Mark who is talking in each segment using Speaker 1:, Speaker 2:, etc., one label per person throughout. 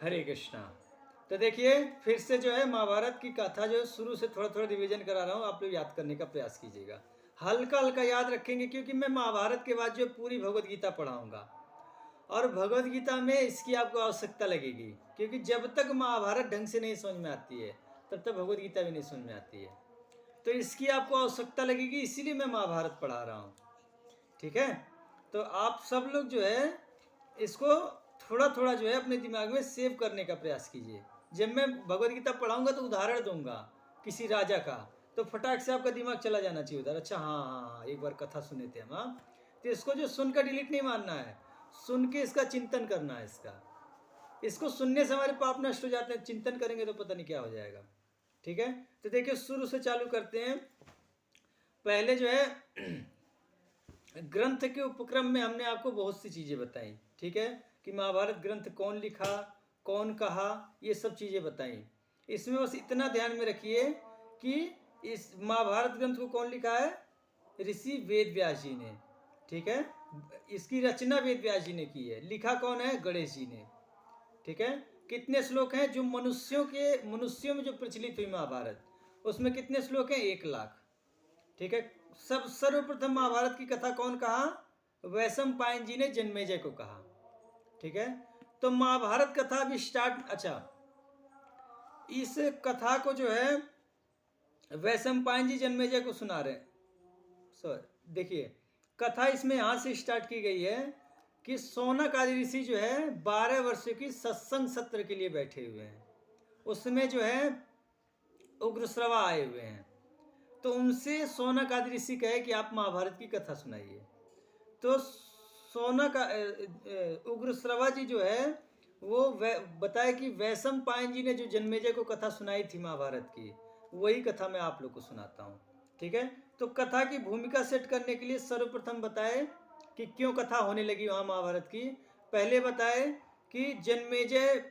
Speaker 1: हरे कृष्णा। तो देखिए फिर से जो है महाभारत की कथा जो शुरू से थोड़ा थोड़ा रिवीजन करा रहा हूँ, आप लोग याद करने का प्रयास कीजिएगा। हल्का हल्का याद रखेंगे क्योंकि मैं महाभारत के बाद जो पूरी भगवत गीता पढ़ाऊंगा और भगवत गीता में इसकी आपको आवश्यकता लगेगी, क्योंकि जब तक महाभारत ढंग से नहीं समझ में आती है तब तक भगवत गीता भी नहीं समझ में आती है। तो इसकी आपको आवश्यकता लगेगी, इसीलिए मैं महाभारत पढ़ा रहा हूँ। ठीक है, तो आप सब लोग जो है इसको थोड़ा थोड़ा जो है अपने दिमाग में सेव करने का प्रयास कीजिए। जब मैं भगवत गीता पढ़ाऊंगा तो उदाहरण दूंगा किसी राजा का, तो फटाक से आपका दिमाग चला जाना चाहिए उधर। अच्छा हाँ हाँ हाँ, एक बार कथा सुने थे हम। हाँ, तो इसको जो सुनकर डिलीट नहीं मानना है, सुन के इसका चिंतन करना है। इसको सुनने से हमारे पाप नष्ट हो जाते हैं, चिंतन करेंगे तो पता नहीं क्या हो जाएगा। ठीक है, तो देखिए शुरू से चालू करते हैं। पहले जो है ग्रंथ के उपक्रम में हमने आपको बहुत सी चीज़ें बताई। ठीक है, कि महाभारत ग्रंथ कौन लिखा, कौन कहा, ये सब चीज़ें बताई। इसमें बस इतना ध्यान में रखिए कि इस महाभारत ग्रंथ को कौन लिखा है? ऋषि वेद व्यास जी ने। ठीक है, इसकी रचना वेद व्यास जी ने की है, लिखा कौन है? गणेश जी ने। ठीक है, कितने श्लोक हैं? जो मनुष्यों में जो प्रचलित हुई महाभारत, उसमें कितने श्लोक हैं? 1,00,000। ठीक है, सब सर्वप्रथम महाभारत की कथा कौन कहा? वैशंपायन जी ने जन्मेजय को कहा। ठीक है, तो महाभारत कथा अभी स्टार्ट। अच्छा, इस कथा को जो है वैशंपायन जी जन्मेजय को सुना रहे हैं। सॉरी, देखिए कथा इसमें यहां से स्टार्ट की गई है कि शौनक आदि ऋषि जो है 12 वर्ष की सत्संग सत्र के लिए बैठे हुए हैं। उसमें जो है उग्रश्रवा आए हुए हैं, तो उनसे शौनक आदि ऋषि कहे कि आप महाभारत की कथा सुनाइए। तो शौनक उग्रश्रवा जी जो है वो बताए कि वैशंपायन जी ने जो जन्मेजय को कथा सुनाई थी महाभारत की, वही कथा मैं आप लोग को सुनाता हूँ। ठीक है, तो कथा की भूमिका सेट करने के लिए सर्वप्रथम बताए कि क्यों कथा होने लगी वहाँ महाभारत की। पहले बताए कि जन्मेजय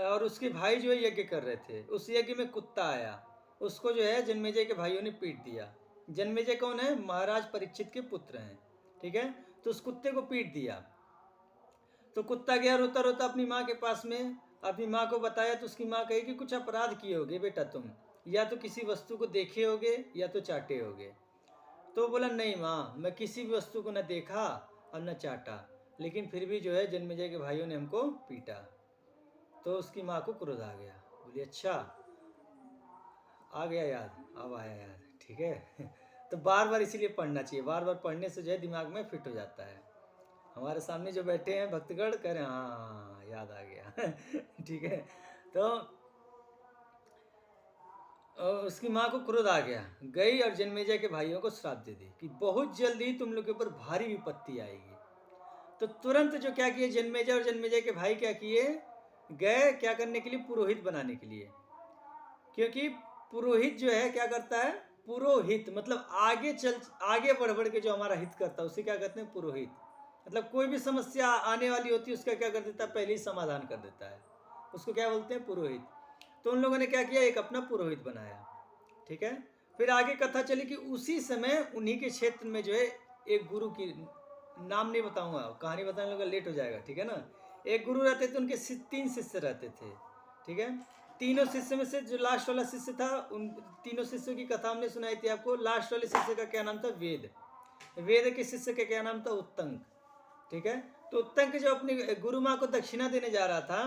Speaker 1: और उसके भाई जो है यज्ञ कर रहे थे, उस यज्ञ में कुत्ता आया, उसको जो है जन्मेजय के भाइयों ने पीट दिया। जन्मेजय कौन है? महाराज परीक्षित के पुत्र हैं। ठीक है, तो उस कुत्ते को पीट दिया। तो कुत्ता गया रोता रोता अपनी माँ के पास में, अपनी माँ को बताया, तो उसकी माँ कही कि कुछ अपराध किए होगे बेटा तुम, या तो किसी वस्तु को देखे होगे या तो चाटे होगे। तो बोला नहीं माँ, मैं किसी भी वस्तु को न देखा और न चाटा, लेकिन फिर भी जो है जन्मेजय के भाइयों ने हमको पीटा। तो उसकी माँ को क्रोध आ गया, बोली अच्छा आ गया याद, अब आया याद। ठीक है तो बार बार इसीलिए पढ़ना चाहिए, बार बार पढ़ने से जो है दिमाग में फिट हो जाता है। हमारे सामने जो बैठे हैं भक्तगण कह रहे हैं हाँ याद आ गया ठीक है, तो उसकी माँ को क्रोध आ गया, गई और जन्मेजय के भाइयों को श्राप दे दी कि बहुत जल्दी तुम लोग के ऊपर भारी विपत्ति आएगी। तो तुरंत जो क्या किए जन्मेजय और जन्मेजय के भाई क्या किए, गए क्या करने के लिए? पुरोहित बनाने के लिए। क्योंकि पुरोहित जो है क्या करता है? पुरोहित मतलब आगे बढ़ बढ़ के जो हमारा हित करता है उसे क्या कहते हैं? पुरोहित। मतलब कोई भी समस्या आने वाली होती है उसका क्या कर देता है? पहले ही समाधान कर देता है, उसको क्या बोलते हैं? पुरोहित। तो उन लोगों ने क्या किया? एक अपना पुरोहित बनाया। ठीक है, फिर आगे कथा चली कि उसी समय उन्हीं के क्षेत्र में जो है एक गुरु की, नाम नहीं बताऊंगा, कहानी बताने लगा लेट हो जाएगा। ठीक है ना, एक गुरु रहते थे, उनके 3 शिष्य रहते थे। ठीक है, तीनों शिष्य में से जो लास्ट वाला शिष्य था, उन तीनों शिष्यों की कथा हमने सुनाई थी आपको। लास्ट वाले शिष्य का क्या नाम था? वेद। वेद के शिष्य का क्या नाम था? उत्तंक। ठीक है, तो उत्तंक जो अपनी गुरु माँ को दक्षिणा देने जा रहा था,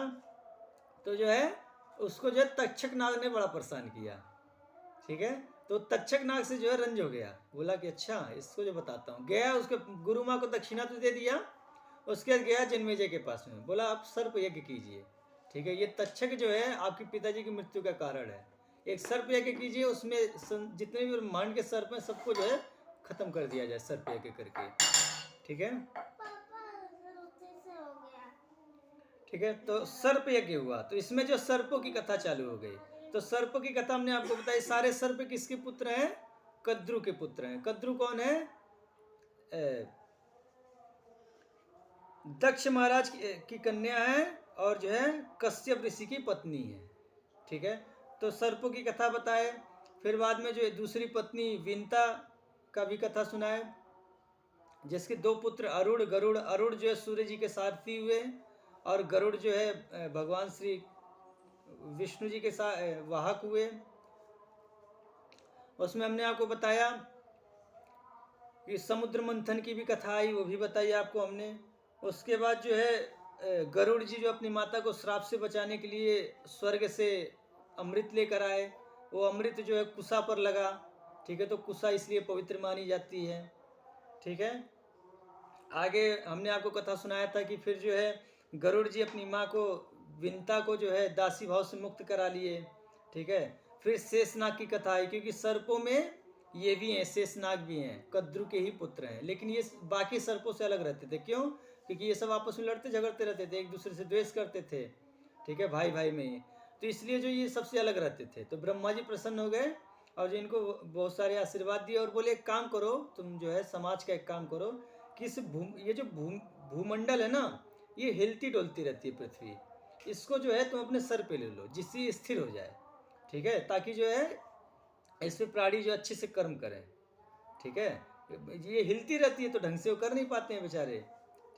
Speaker 1: तो जो है उसको जो है तक्षक नाग ने बड़ा परेशान किया। ठीक है, तो तक्षक नाग से जो है रंज हो गया, बोला कि अच्छा इसको जो बताता हूँ। गया उसके गुरु माँ को दक्षिणा तो दे दिया, उसके बाद गया जन्मेजय के पास में, बोला आप सर्प यज्ञ कीजिए। ठीक है, ये तक्षक जो है आपके पिताजी की मृत्यु का कारण है, एक सर्प यज्ञ कीजिए, उसमें जितने भी ब्रह्मांड के सर्प हैं सबको जो है खत्म कर दिया जाए सर्प यज्ञ करके। ठीक है, ठीक है, तो सर्प यज्ञ हुआ। तो इसमें जो सर्पों की कथा चालू हो गई, तो सर्पों की कथा हमने आपको बताई। सारे सर्प किसके पुत्र हैं? कद्रु के पुत्र हैं। कद्रु कौन है? दक्ष महाराज की कन्या है और जो है कश्यप ऋषि की पत्नी है। ठीक है, तो सर्पों की कथा बताए। फिर बाद में जो दूसरी पत्नी विंता का भी कथा सुनाए, जिसके 2 पुत्र अरुण गरुड़। अरुण जो है सूर्य जी के सारथी हुए और गरुड़ जो है भगवान श्री विष्णु जी के साथ वाहक हुए। उसमें हमने आपको बताया कि समुद्र मंथन की भी कथा आई, वो भी बताई आपको हमने। उसके बाद जो है गरुड़ जी जो अपनी माता को श्राप से बचाने के लिए स्वर्ग से अमृत लेकर आए, वो अमृत जो है कुसा पर लगा, ठीक है, तो कुसा इसलिए पवित्र मानी जाती है, ठीक है। आगे हमने आपको कथा सुनाया था कि फिर जो है गरुड़ जी अपनी माँ को विंता को जो है दासी भाव से मुक्त करा लिए, ठीक है। फिर शेषनाग की कथा आई, क्योंकि सर्पों में ये भी हैं, शेषनाग भी हैं, कद्रु के ही पुत्र हैं, लेकिन ये बाकी सर्पों से अलग रहते थे। क्यों? क्योंकि ये सब आपस में लड़ते झगड़ते रहते थे, एक दूसरे से द्वेष करते थे, ठीक है, भाई भाई में ही, तो इसलिए जो ये सबसे अलग रहते थे। तो ब्रह्मा जी प्रसन्न हो गए और जिनको बहुत सारे आशीर्वाद दिए और बोले एक काम करो, तुम जो है समाज का एक काम करो कि ये जो भूमंडल है ना, ये हिलती डोलती रहती है पृथ्वी, इसको जो है तुम अपने सर पे ले लो, जिससे ये स्थिर हो जाए, ठीक है, ताकि जो है इस पे प्राणी जो अच्छे से कर्म करें, ठीक है। ये हिलती रहती है तो ढंग से वो कर नहीं पाते हैं बेचारे,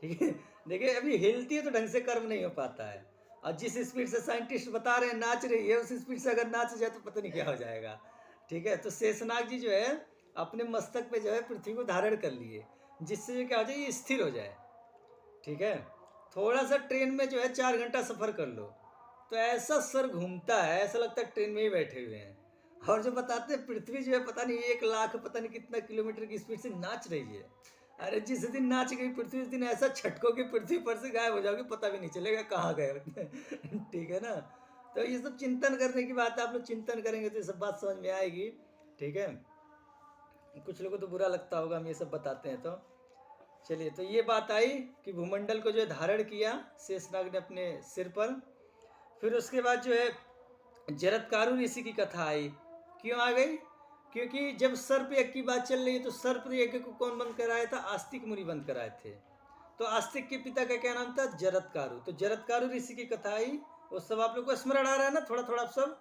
Speaker 1: ठीक है। देखिए अभी हिलती है तो ढंग से कर्म नहीं हो पाता है, और जिस स्पीड से साइंटिस्ट बता रहे हैं नाच रही है, उस स्पीड से अगर नाच जाए तो पता नहीं क्या हो जाएगा, ठीक है। तो शेषनाग जी जो है अपने मस्तक पे जो है पृथ्वी को धारण कर लिए, जिससे जो क्या हो जाए ये स्थिर हो जाए, ठीक है। थोड़ा सा ट्रेन में जो है 4 घंटा सफ़र कर लो तो ऐसा सर घूमता है, ऐसा लगता है ट्रेन में ही बैठे हुए हैं। और जो बताते हैं पृथ्वी जो है पता नहीं 1 लाख पता नहीं कितना किलोमीटर की स्पीड से नाच रही है। अरे जिस दिन नाच गई पृथ्वी उस दिन ऐसा छटकोगे पृथ्वी पर से गायब हो जाओगे, पता भी नहीं चलेगा कहाँ गए। ठीक है ना। तो ये सब चिंतन करने की बात है, आप लोग चिंतन करेंगे तो ये सब बात समझ में आएगी, ठीक है। कुछ लोगों को तो बुरा लगता होगा हम ये सब बताते हैं तो। चलिए, तो ये बात आई कि भूमंडल को जो है धारण किया शेषनाग ने अपने सिर पर। फिर उसके बाद जो है जरत्कारु ऋषि की कथा आई। क्यों आ गई? क्योंकि जब सर्प यज्ञ की बात चल रही है तो सर्प यज्ञ को कौन बंद कराया था? आस्तिक मुनि बंद कराए थे। तो आस्तिक के पिता का क्या नाम था? जरत्कारु। तो जरत्कारु ऋषि की कथा आई, वो सब आप लोग को स्मरण आ रहा है ना? थोड़ा थोड़ा आप सब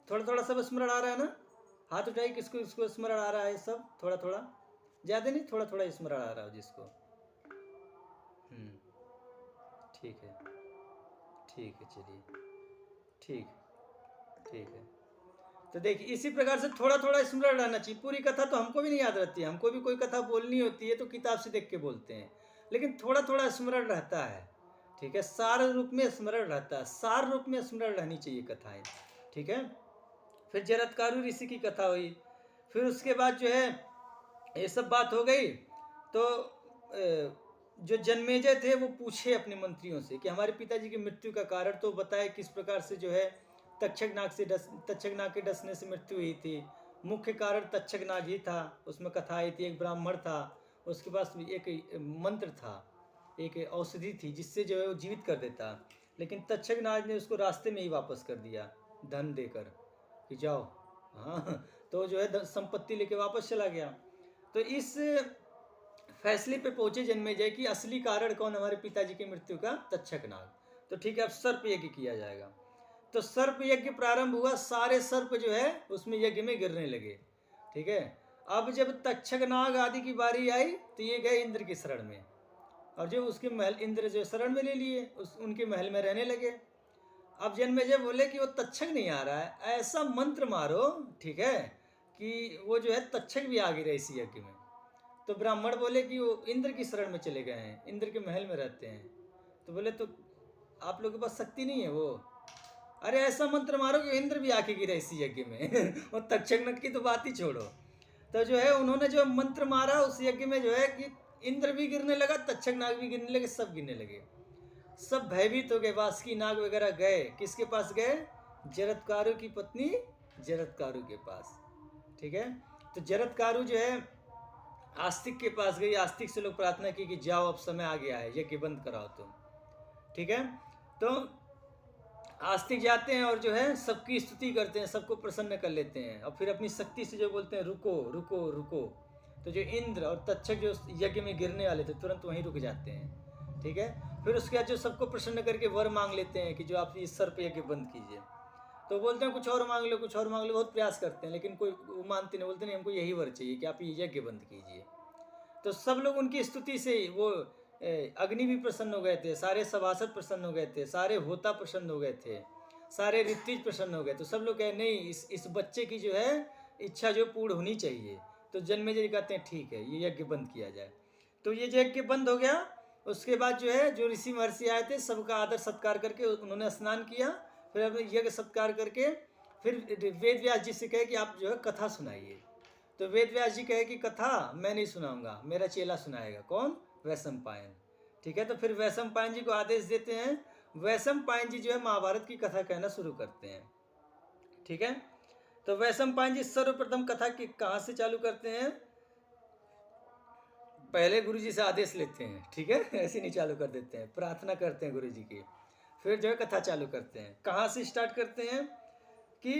Speaker 1: थोड़ा थोड़ा सब स्मरण आ रहा है ना? हाथ उठाइए किसको इसको स्मरण आ रहा है सब, थोड़ा थोड़ा, ज़्यादा नहीं, थोड़ा थोड़ा स्मरण आ रहा हो जिसको। ठीक है, ठीक है, चलिए, ठीक ठीक है। तो देखिए इसी प्रकार से थोड़ा थोड़ा स्मरण रहना चाहिए। पूरी कथा तो हमको भी नहीं याद रहती है, हमको भी कोई कथा बोलनी होती है तो किताब से देख के बोलते हैं, लेकिन थोड़ा थोड़ा स्मरण रहता है, ठीक है। सार रूप में स्मरण रहता है, सार रूप में स्मरण रहनी चाहिए कथाएं, ठीक है। फिर जरत्कारु ऋषि की कथा हुई। फिर उसके बाद जो है ये सब बात हो गई तो जो जन्मेजय थे वो पूछे अपने मंत्रियों से कि हमारे पिताजी की मृत्यु का कारण तो बताए, किस प्रकार से जो है तक्षक नाग के डसने से मृत्यु हुई थी। मुख्य कारण तक्षक नाग ही था, उसमें कथा आई थी। एक ब्राह्मण था, उसके पास एक मंत्र था, एक औषधि थी जिससे जो है वो जीवित कर देता, लेकिन तक्षक नाग ने उसको रास्ते में ही वापस कर दिया धन देकर कि जाओ, हाँ, तो जो है संपत्ति लेके वापस चला गया। तो इस फैसले पे पहुंचे जन्मेजय कि असली कारण कौन हमारे पिताजी की मृत्यु का? तक्षक नाग। तो ठीक है, अब सर्प यज्ञ किया जाएगा। तो सर्प यज्ञ प्रारंभ हुआ, सारे सर्प जो है उसमें यज्ञ में गिरने लगे, ठीक है। अब जब तक्षक नाग आदि की बारी आई तो ये गए इंद्र की शरण में, और जो उसके महल, इंद्र जो शरण में ले लिए, उनके महल में रहने लगे। अब जन्मेजय बोले कि वो तक्षक नहीं आ रहा है, ऐसा मंत्र मारो, ठीक है, कि वो जो है तक्षक भी आ गिरे इसी यज्ञ में। तो ब्राह्मण बोले कि वो इंद्र की शरण में चले गए हैं, इंद्र के महल में रहते हैं। तो बोले तो आप लोगों के पास शक्ति नहीं है वो? अरे ऐसा मंत्र मारो कि इंद्र भी आके गिरे इसी यज्ञ में। और तक्षक नग की तो बात ही छोड़ो। तो जो है उन्होंने जो मंत्र मारा उस यज्ञ में जो है कि इंद्र भी गिरने लगा, तक्षक नाग भी गिरने लगे, सब गिरने लगे। सब भयभीत हो गए, वासुकी नाग वगैरह गए, किसके पास गए? जरत्कारु की पत्नी जरत्कारु के पास, ठीक है। तो जरत्कारु जो है आस्तिक के पास गई, आस्तिक से लोग प्रार्थना की कि जाओ अब समय आ गया है, यज्ञ बंद कराओ तुम, ठीक है। तो आस्तिक जाते हैं और जो है सबकी स्तुति करते हैं, सबको प्रसन्न कर लेते हैं, और फिर अपनी शक्ति से जो बोलते हैं रुको रुको रुको। तो जो इंद्र और तक्षक जो यज्ञ में गिरने वाले थे तुरंत वहीं रुक जाते हैं, ठीक है। फिर उसके बाद जो सबको प्रसन्न करके वर मांग लेते हैं कि जो आप इस सर्प यज्ञ बंद कीजिए। तो बोलते हैं कुछ और मांग लो, कुछ और मांग लो, बहुत प्रयास करते हैं, लेकिन कोई वो मानते नहीं, बोलते नहीं हमको यही वर चाहिए कि आप ये यज्ञ बंद कीजिए। तो सब लोग उनकी स्तुति से वो अग्नि भी प्रसन्न हो गए थे, सारे सभासद प्रसन्न हो गए थे, सारे होता प्रसन्न हो गए थे, सारे ऋत्विज प्रसन्न हो गए। तो सब लोग कहे नहीं, इस बच्चे की जो है इच्छा जो पूर्ण होनी चाहिए। तो जन्मेजय कहते हैं ठीक है, ये यज्ञ बंद किया जाए। तो ये यज्ञ बंद हो गया। उसके बाद जो है जो ऋषि महर्षि आए थे सबका आदर सत्कार करके उन्होंने स्नान किया, फिर अब यज्ञ सत्कार करके फिर वेद व्यास जी से कहे कि आप जो है कथा सुनाइए। तो वेद व्यास जी कहे कि कथा मैं नहीं सुनाऊंगा, मेरा चेला सुनाएगा। कौन? वैशंपायन। ठीक है, तो फिर वैशंपायन जी को आदेश देते हैं। वैशंपायन जी जो है महाभारत की कथा कहना शुरू करते हैं। ठीक है, तो वैशंपायन जी सर्वप्रथम कथा की कहाँ से चालू करते हैं? पहले गुरु जी से आदेश लेते हैं। ठीक है, ऐसे नहीं चालू कर देते हैं, प्रार्थना करते हैं गुरु जी की, फिर जो है कथा चालू करते हैं। कहाँ से स्टार्ट करते हैं कि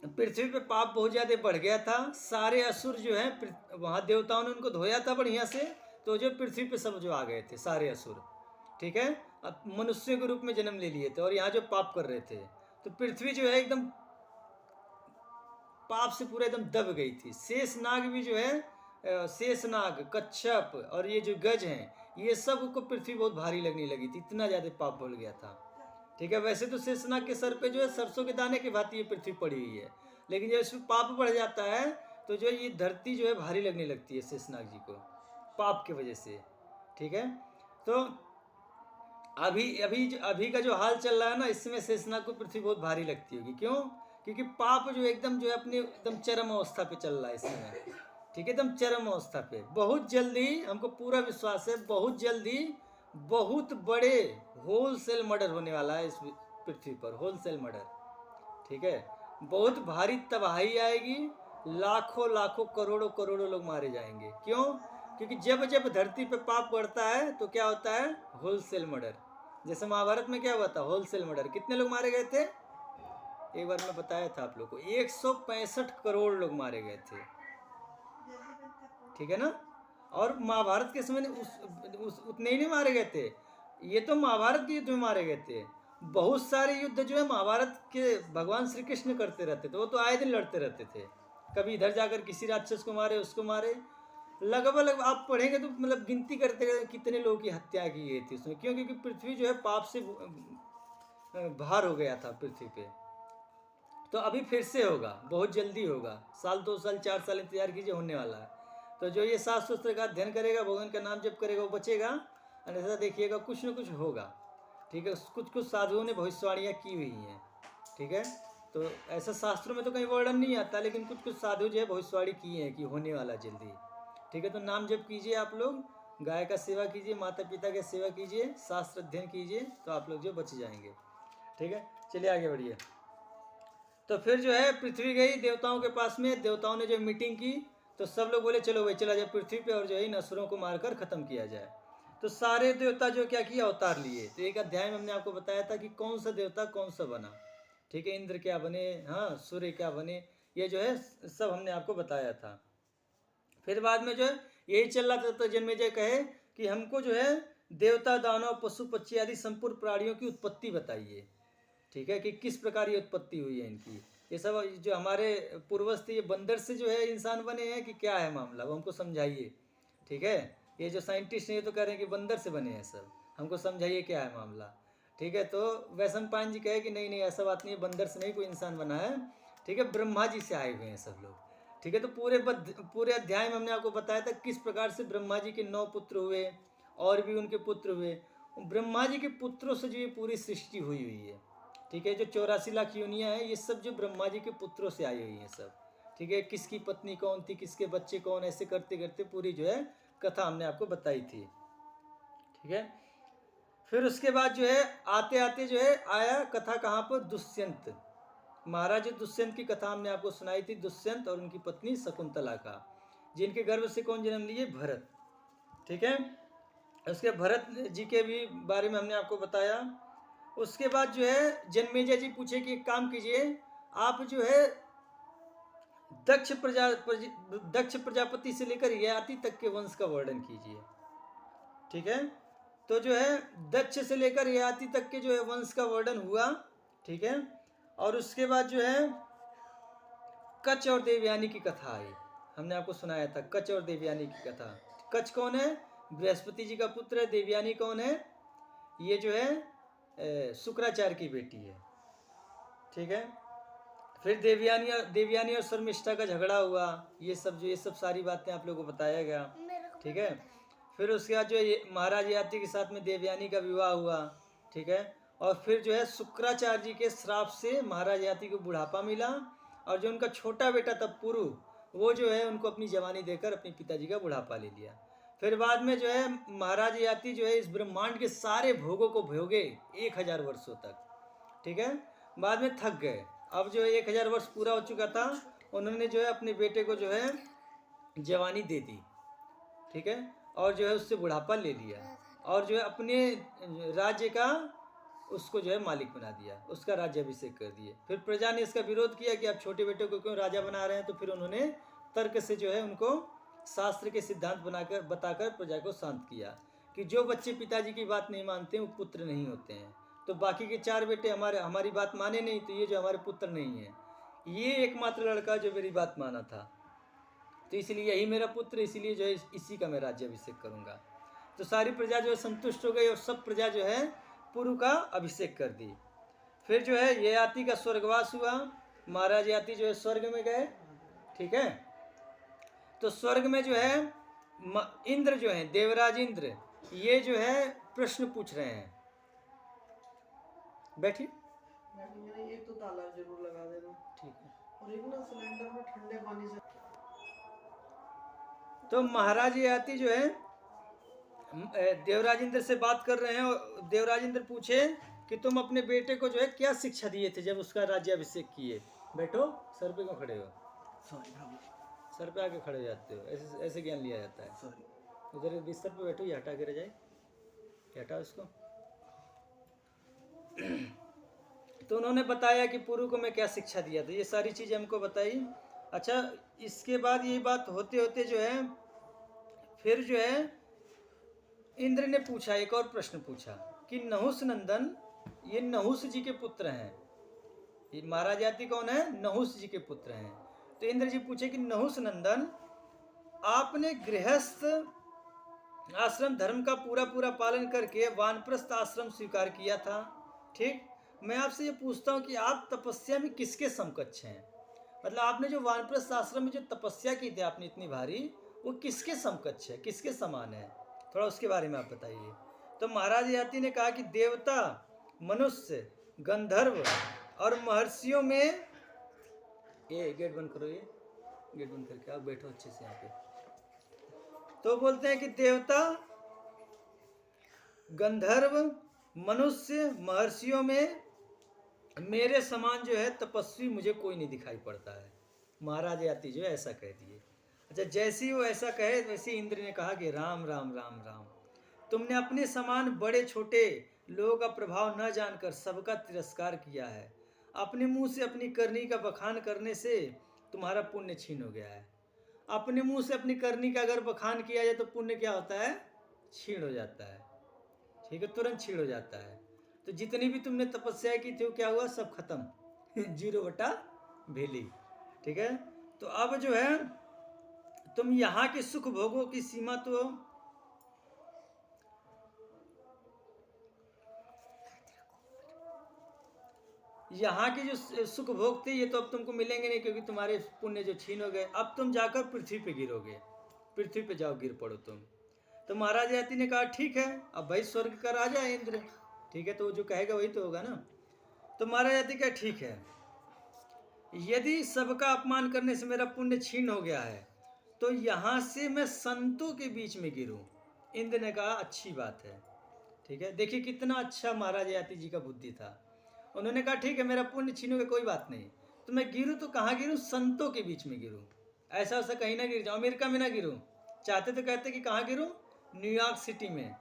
Speaker 1: पृथ्वी पे पाप बहुत ज़्यादा बढ़ गया था, सारे असुर जो हैं वहाँ देवताओं ने उनको धोया था बढ़िया से, तो जो पृथ्वी पे सब जो आ गए थे सारे असुर। ठीक है, अब मनुष्य के रूप में जन्म ले लिए थे और यहाँ जो पाप कर रहे थे, तो पृथ्वी जो है एकदम पाप से पूरा एकदम दब गई थी। शेषनाग भी जो है शेषनाग, कच्छप और ये जो गज हैं, ये सब को पृथ्वी बहुत भारी लगने लगी थी, इतना ज़्यादा पाप बढ़ गया था। ठीक है, वैसे तो शेषनाग के सर पे जो है सरसों के दाने की भांति ये पृथ्वी पड़ी हुई है, लेकिन जब इसमें पाप बढ़ जाता है तो जो ये धरती जो है भारी लगने लगती है शेषनाग जी को, पाप की वजह से। ठीक है, तो अभी अभी अभी का जो हाल चल रहा है ना, इसमें शेषनाग को पृथ्वी बहुत भारी लगती होगी। क्यों? क्योंकि पाप जो एकदम जो है अपने एकदम चरम अवस्था पे चल रहा है इस समय। ठीक है, एकदम चरम अवस्था पे। बहुत जल्दी, हमको पूरा विश्वास है, बहुत जल्दी बहुत बड़े होलसेल मर्डर होने वाला है इस पृथ्वी पर, होलसेल मर्डर। ठीक है, बहुत भारी तबाही आएगी, लाखों लाखों करोड़ों करोड़ों लोग मारे जाएंगे। क्यों? क्योंकि जब जब धरती पे पाप बढ़ता है तो क्या होता है? Wholesale murder. जैसे महाभारत में क्या हुआ था? Wholesale murder. कितने लोग मारे गए थे? एक बार मैं बताया था आप लोग को, 165 करोड़ लोग मारे गए थे। ठीक है ना? और महाभारत के समय उस उतने ही नहीं मारे गए थे, ये तो महाभारत के युद्ध में मारे गए थे। बहुत सारे युद्ध जो है महाभारत के भगवान श्री कृष्ण करते रहते थे, वो तो आए दिन लड़ते रहते थे। कभी इधर जाकर किसी राक्षस को मारे, उसको मारे, लगभग आप पढ़ेंगे तो मतलब गिनती करते रहे कितने लोगों की हत्या की गई थी उसमें। क्यों? क्योंकि पृथ्वी जो है पाप से भार हो गया था पृथ्वी पे। तो अभी फिर से होगा, बहुत जल्दी होगा, साल 2 साल 4 साल इंतजार कीजिए, होने वाला है। तो जो ये शास्त्र का अध्ययन करेगा, भगवान का नाम जप करेगा, वो बचेगा। अन्यथा देखिएगा कुछ न कुछ होगा। ठीक है, कुछ कुछ साधुओं ने भविष्यवाणियाँ की हुई हैं। ठीक है, तो ऐसा शास्त्रों में तो कहीं वर्णन नहीं आता, लेकिन कुछ कुछ साधु जो है भविष्यवाणी की हैं कि होने वाला जल्दी। ठीक है, तो नाम जप कीजिए आप लोग, गाय का सेवा कीजिए, माता पिता का सेवा कीजिए, शास्त्र अध्ययन कीजिए, तो आप लोग जो बच जाएंगे। ठीक है, चलिए आगे बढ़िए। तो फिर जो है पृथ्वी गई देवताओं के पास में, देवताओं ने जो मीटिंग की, तो सब लोग बोले चलो भाई चला जाए पृथ्वी पे और जो है इन असुरों को मारकर खत्म किया जाए। तो सारे देवता जो क्या किया, अवतार लिए। तो एक अध्याय में हमने आपको बताया था कि कौन सा देवता कौन सा बना। ठीक है, इंद्र क्या बने, हाँ सूर्य क्या बने, ये जो है सब हमने आपको बताया था। फिर बाद में जो है यही चल रहा था, तो जन्मेजय कहे कि हमको जो है देवता दानव पशु पक्षी आदि संपूर्ण प्राणियों की उत्पत्ति बताइए। ठीक है, कि किस प्रकार ये उत्पत्ति हुई है इनकी। ये सब जो हमारे पूर्वज थे, ये बंदर से जो है इंसान बने हैं कि क्या है मामला, वो हमको समझाइए। ठीक है, ये जो साइंटिस्ट हैं ये तो कह रहे हैं कि बंदर से बने हैं सब, हमको समझाइए क्या है मामला। ठीक है, तो वैशंपायन जी कहे कि नहीं नहीं ऐसा बात नहीं है, बंदर से नहीं कोई इंसान बना है। ठीक है, ब्रह्मा जी से आए हुए हैं सब लोग। ठीक है, तो पूरे अध्याय में हमने आपको बताया था किस प्रकार से ब्रह्मा जी के 9 पुत्र हुए और भी उनके पुत्र हुए। ब्रह्मा जी के पुत्रों से जो ये पूरी सृष्टि हुई हुई है। ठीक है, जो 84 लाख योनियाँ हैं ये सब जो ब्रह्मा जी के पुत्रों से आई हुई हैं सब। ठीक है, किसकी पत्नी कौन थी, किसके बच्चे कौन, ऐसे करते करते पूरी जो है कथा हमने आपको बताई थी। ठीक है, फिर उसके बाद जो है आते आते जो है आया कथा कहाँ पर, दुष्यंत महाराज दुष्यंत की कथा हमने आपको सुनाई थी, दुष्यंत और उनकी पत्नी शकुंतला का, जिनके गर्भ से कौन जन्म लिए, भरत। ठीक है, उसके भरत जी के भी बारे में हमने आपको बताया। उसके बाद जो है जन्मेजय जी पूछे कि एक काम कीजिए, आप जो है दक्ष प्रजापति से लेकर ययाति तक के वंश का वर्णन कीजिए। ठीक है, तो जो है दक्ष से लेकर ययाति तक के जो है वंश का वर्णन हुआ। ठीक है, और उसके बाद जो है कच्छ और देवयानी की कथा आई, हमने आपको सुनाया था कच्छ और देवयानी की कथा। कच्छ कौन है? बृहस्पति जी का पुत्र है। देवयानी कौन है? ये जो है शुक्राचार्य की बेटी है। ठीक है। फिर देवयानी और शर्मिष्ठा का झगड़ा हुआ, ये सब सारी बातें आप लोगों को बताया गया। ठीक है। फिर उसके बाद जो महाराज ययाति के साथ में देवयानी का विवाह हुआ। ठीक है। और फिर जो है शुक्राचार्य जी के श्राप से महाराज ययाति को बुढ़ापा मिला, और जो उनका छोटा बेटा था पुरु, वो जो है उनको अपनी जवानी देकर अपने पिताजी का बुढ़ापा ले लिया। फिर बाद में जो है महाराज ययाति जो है इस ब्रह्मांड के सारे भोगों को भोगे 1000 वर्षों तक। ठीक है। बाद में थक गए। अब जो है 1000 वर्ष पूरा हो चुका था, उन्होंने जो है अपने बेटे को जो है जवानी दे दी। ठीक है। और जो है उससे बुढ़ापा ले लिया, और जो है अपने राज्य का उसको जो है मालिक बना दिया, उसका राज्याभिषेक कर दिए। फिर प्रजा ने इसका विरोध किया कि आप छोटे बेटे को क्यों राजा बना रहे हैं, तो फिर उन्होंने तर्क से जो है उनको शास्त्र के सिद्धांत बताकर प्रजा को शांत किया कि जो बच्चे पिताजी की बात नहीं मानते वो पुत्र नहीं होते हैं। तो बाकी के 4 बेटे हमारी बात माने नहीं, तो ये जो हमारे पुत्र नहीं है। ये एकमात्र लड़का जो मेरी बात माना था, तो इसलिए यही मेरा पुत्र, इसीलिए जो है इसी का मैं राज्याभिषेक करूंगा। तो सारी प्रजा जो है संतुष्ट हो गई, और सब प्रजा जो है पुरु का अभिषेक कर दी। फिर जो है ययाति का स्वर्गवास हुआ। महाराज ययाति जो है स्वर्ग में गए। ठीक है। तो स्वर्ग में जो है इंद्र जो है, देवराज इंद्र, ये जो है प्रश्न पूछ रहे हैं। बैठिए।
Speaker 2: एक तो ताला जरूर लगा देना।
Speaker 1: ठीक है।
Speaker 2: और एक ना सिलेंडर में ठंडे पानी से।
Speaker 1: तो महाराज ययाति जो है देवराज इंद्र से बात कर रहे हैं, और देवराज इंद्र पूछे कि तुम अपने बेटे को जो है क्या शिक्षा दिए थे जब उसका राज्याभिषेक किए। बैठो। सर पे क्यों खड़े हो?
Speaker 2: सॉरी बाबू।
Speaker 1: सर पे आके खड़े हो जाते हो, ऐसे ऐसे ज्ञान लिया जाता है।
Speaker 2: सॉरी।
Speaker 1: उधर बिस्तर पे बैठो, ये हटा के रह जाए, हटाओ इसको। तो उन्होंने बताया कि पुरु को मैं क्या शिक्षा दिया था, ये सारी चीज़ें हमको बताई। अच्छा, इसके बाद ये बात होते होते जो है फिर जो है इंद्र ने पूछा, एक और प्रश्न पूछा कि नहुस नंदन, ये नहुस जी के पुत्र हैं। ये महाराज ययाति कौन है? नहुस जी के पुत्र हैं। तो इंद्र जी पूछे कि नहुस नंदन, आपने गृहस्थ आश्रम धर्म का पूरा पूरा पालन करके वानप्रस्थ आश्रम स्वीकार किया था। ठीक। मैं आपसे ये पूछता हूँ कि आप तपस्या में किसके समकक्ष हैं? मतलब आपने जो वानप्रस्थ आश्रम में जो तपस्या की थी आपने इतनी भारी, वो किसके समकक्ष है, किसके समान है? थोड़ा उसके बारे में आप बताइए। तो महाराज ययाति ने कहा कि देवता, मनुष्य, गंधर्व और महर्षियों में, ये गेट बंद करो, ये गेट बंद करके आप बैठो अच्छे से यहाँ पे। तो बोलते हैं कि देवता, गंधर्व, मनुष्य, महर्षियों में मेरे समान जो है तपस्वी मुझे कोई नहीं दिखाई पड़ता है। महाराज ययाति जो है ऐसा कह दिए। अच्छा, जैसे ही वो ऐसा कहे वैसे इंद्र ने कहा कि राम राम राम राम, तुमने अपने समान बड़े छोटे लोगों का प्रभाव न जानकर सबका तिरस्कार किया है। अपने मुंह से अपनी करनी का बखान करने से तुम्हारा पुण्य छीन हो गया है। अपने मुंह से अपनी करनी का अगर बखान किया जाए तो पुण्य क्या होता है? छीण हो जाता है। ठीक है, तुरंत छीण हो जाता है। तो जितनी भी तुमने तपस्या की थी वो क्या हुआ? सब खत्म। 0/भेली। ठीक है। तो अब जो है तुम यहाँ के सुख भोगों की सीमा, तो यहाँ के जो सुख भोग थे ये तो अब तुमको मिलेंगे नहीं, क्योंकि तुम्हारे पुण्य जो छीन हो गए। अब तुम जाकर पृथ्वी पे गिरोगे, पृथ्वी पे जाओ, गिर पड़ो तुम। तो महाराज ययाति ने कहा ठीक है, अब भाई स्वर्ग का राजा है इंद्र, ठीक है, तो वो जो कहेगा वही तो होगा ना। तो महाराज ययाति कहा ठीक है, यदि सबका अपमान करने से मेरा पुण्य छीन हो गया है तो यहाँ से मैं संतों के बीच में गिरूं। इंद्र ने कहा अच्छी बात है। ठीक है, देखिए कितना अच्छा महाराज ययाति जी का बुद्धि था। उन्होंने कहा ठीक है, मेरा पुण्य छीनोगे कोई बात नहीं, तो मैं गिरूं तो कहाँ गिरूं? संतों के बीच में गिरूं। ऐसा वैसा कहीं ना गिर जाऊं, अमेरिका में ना गिरूं। चाहते तो कहते कि कहाँ गिरूं? न्यूयॉर्क सिटी में।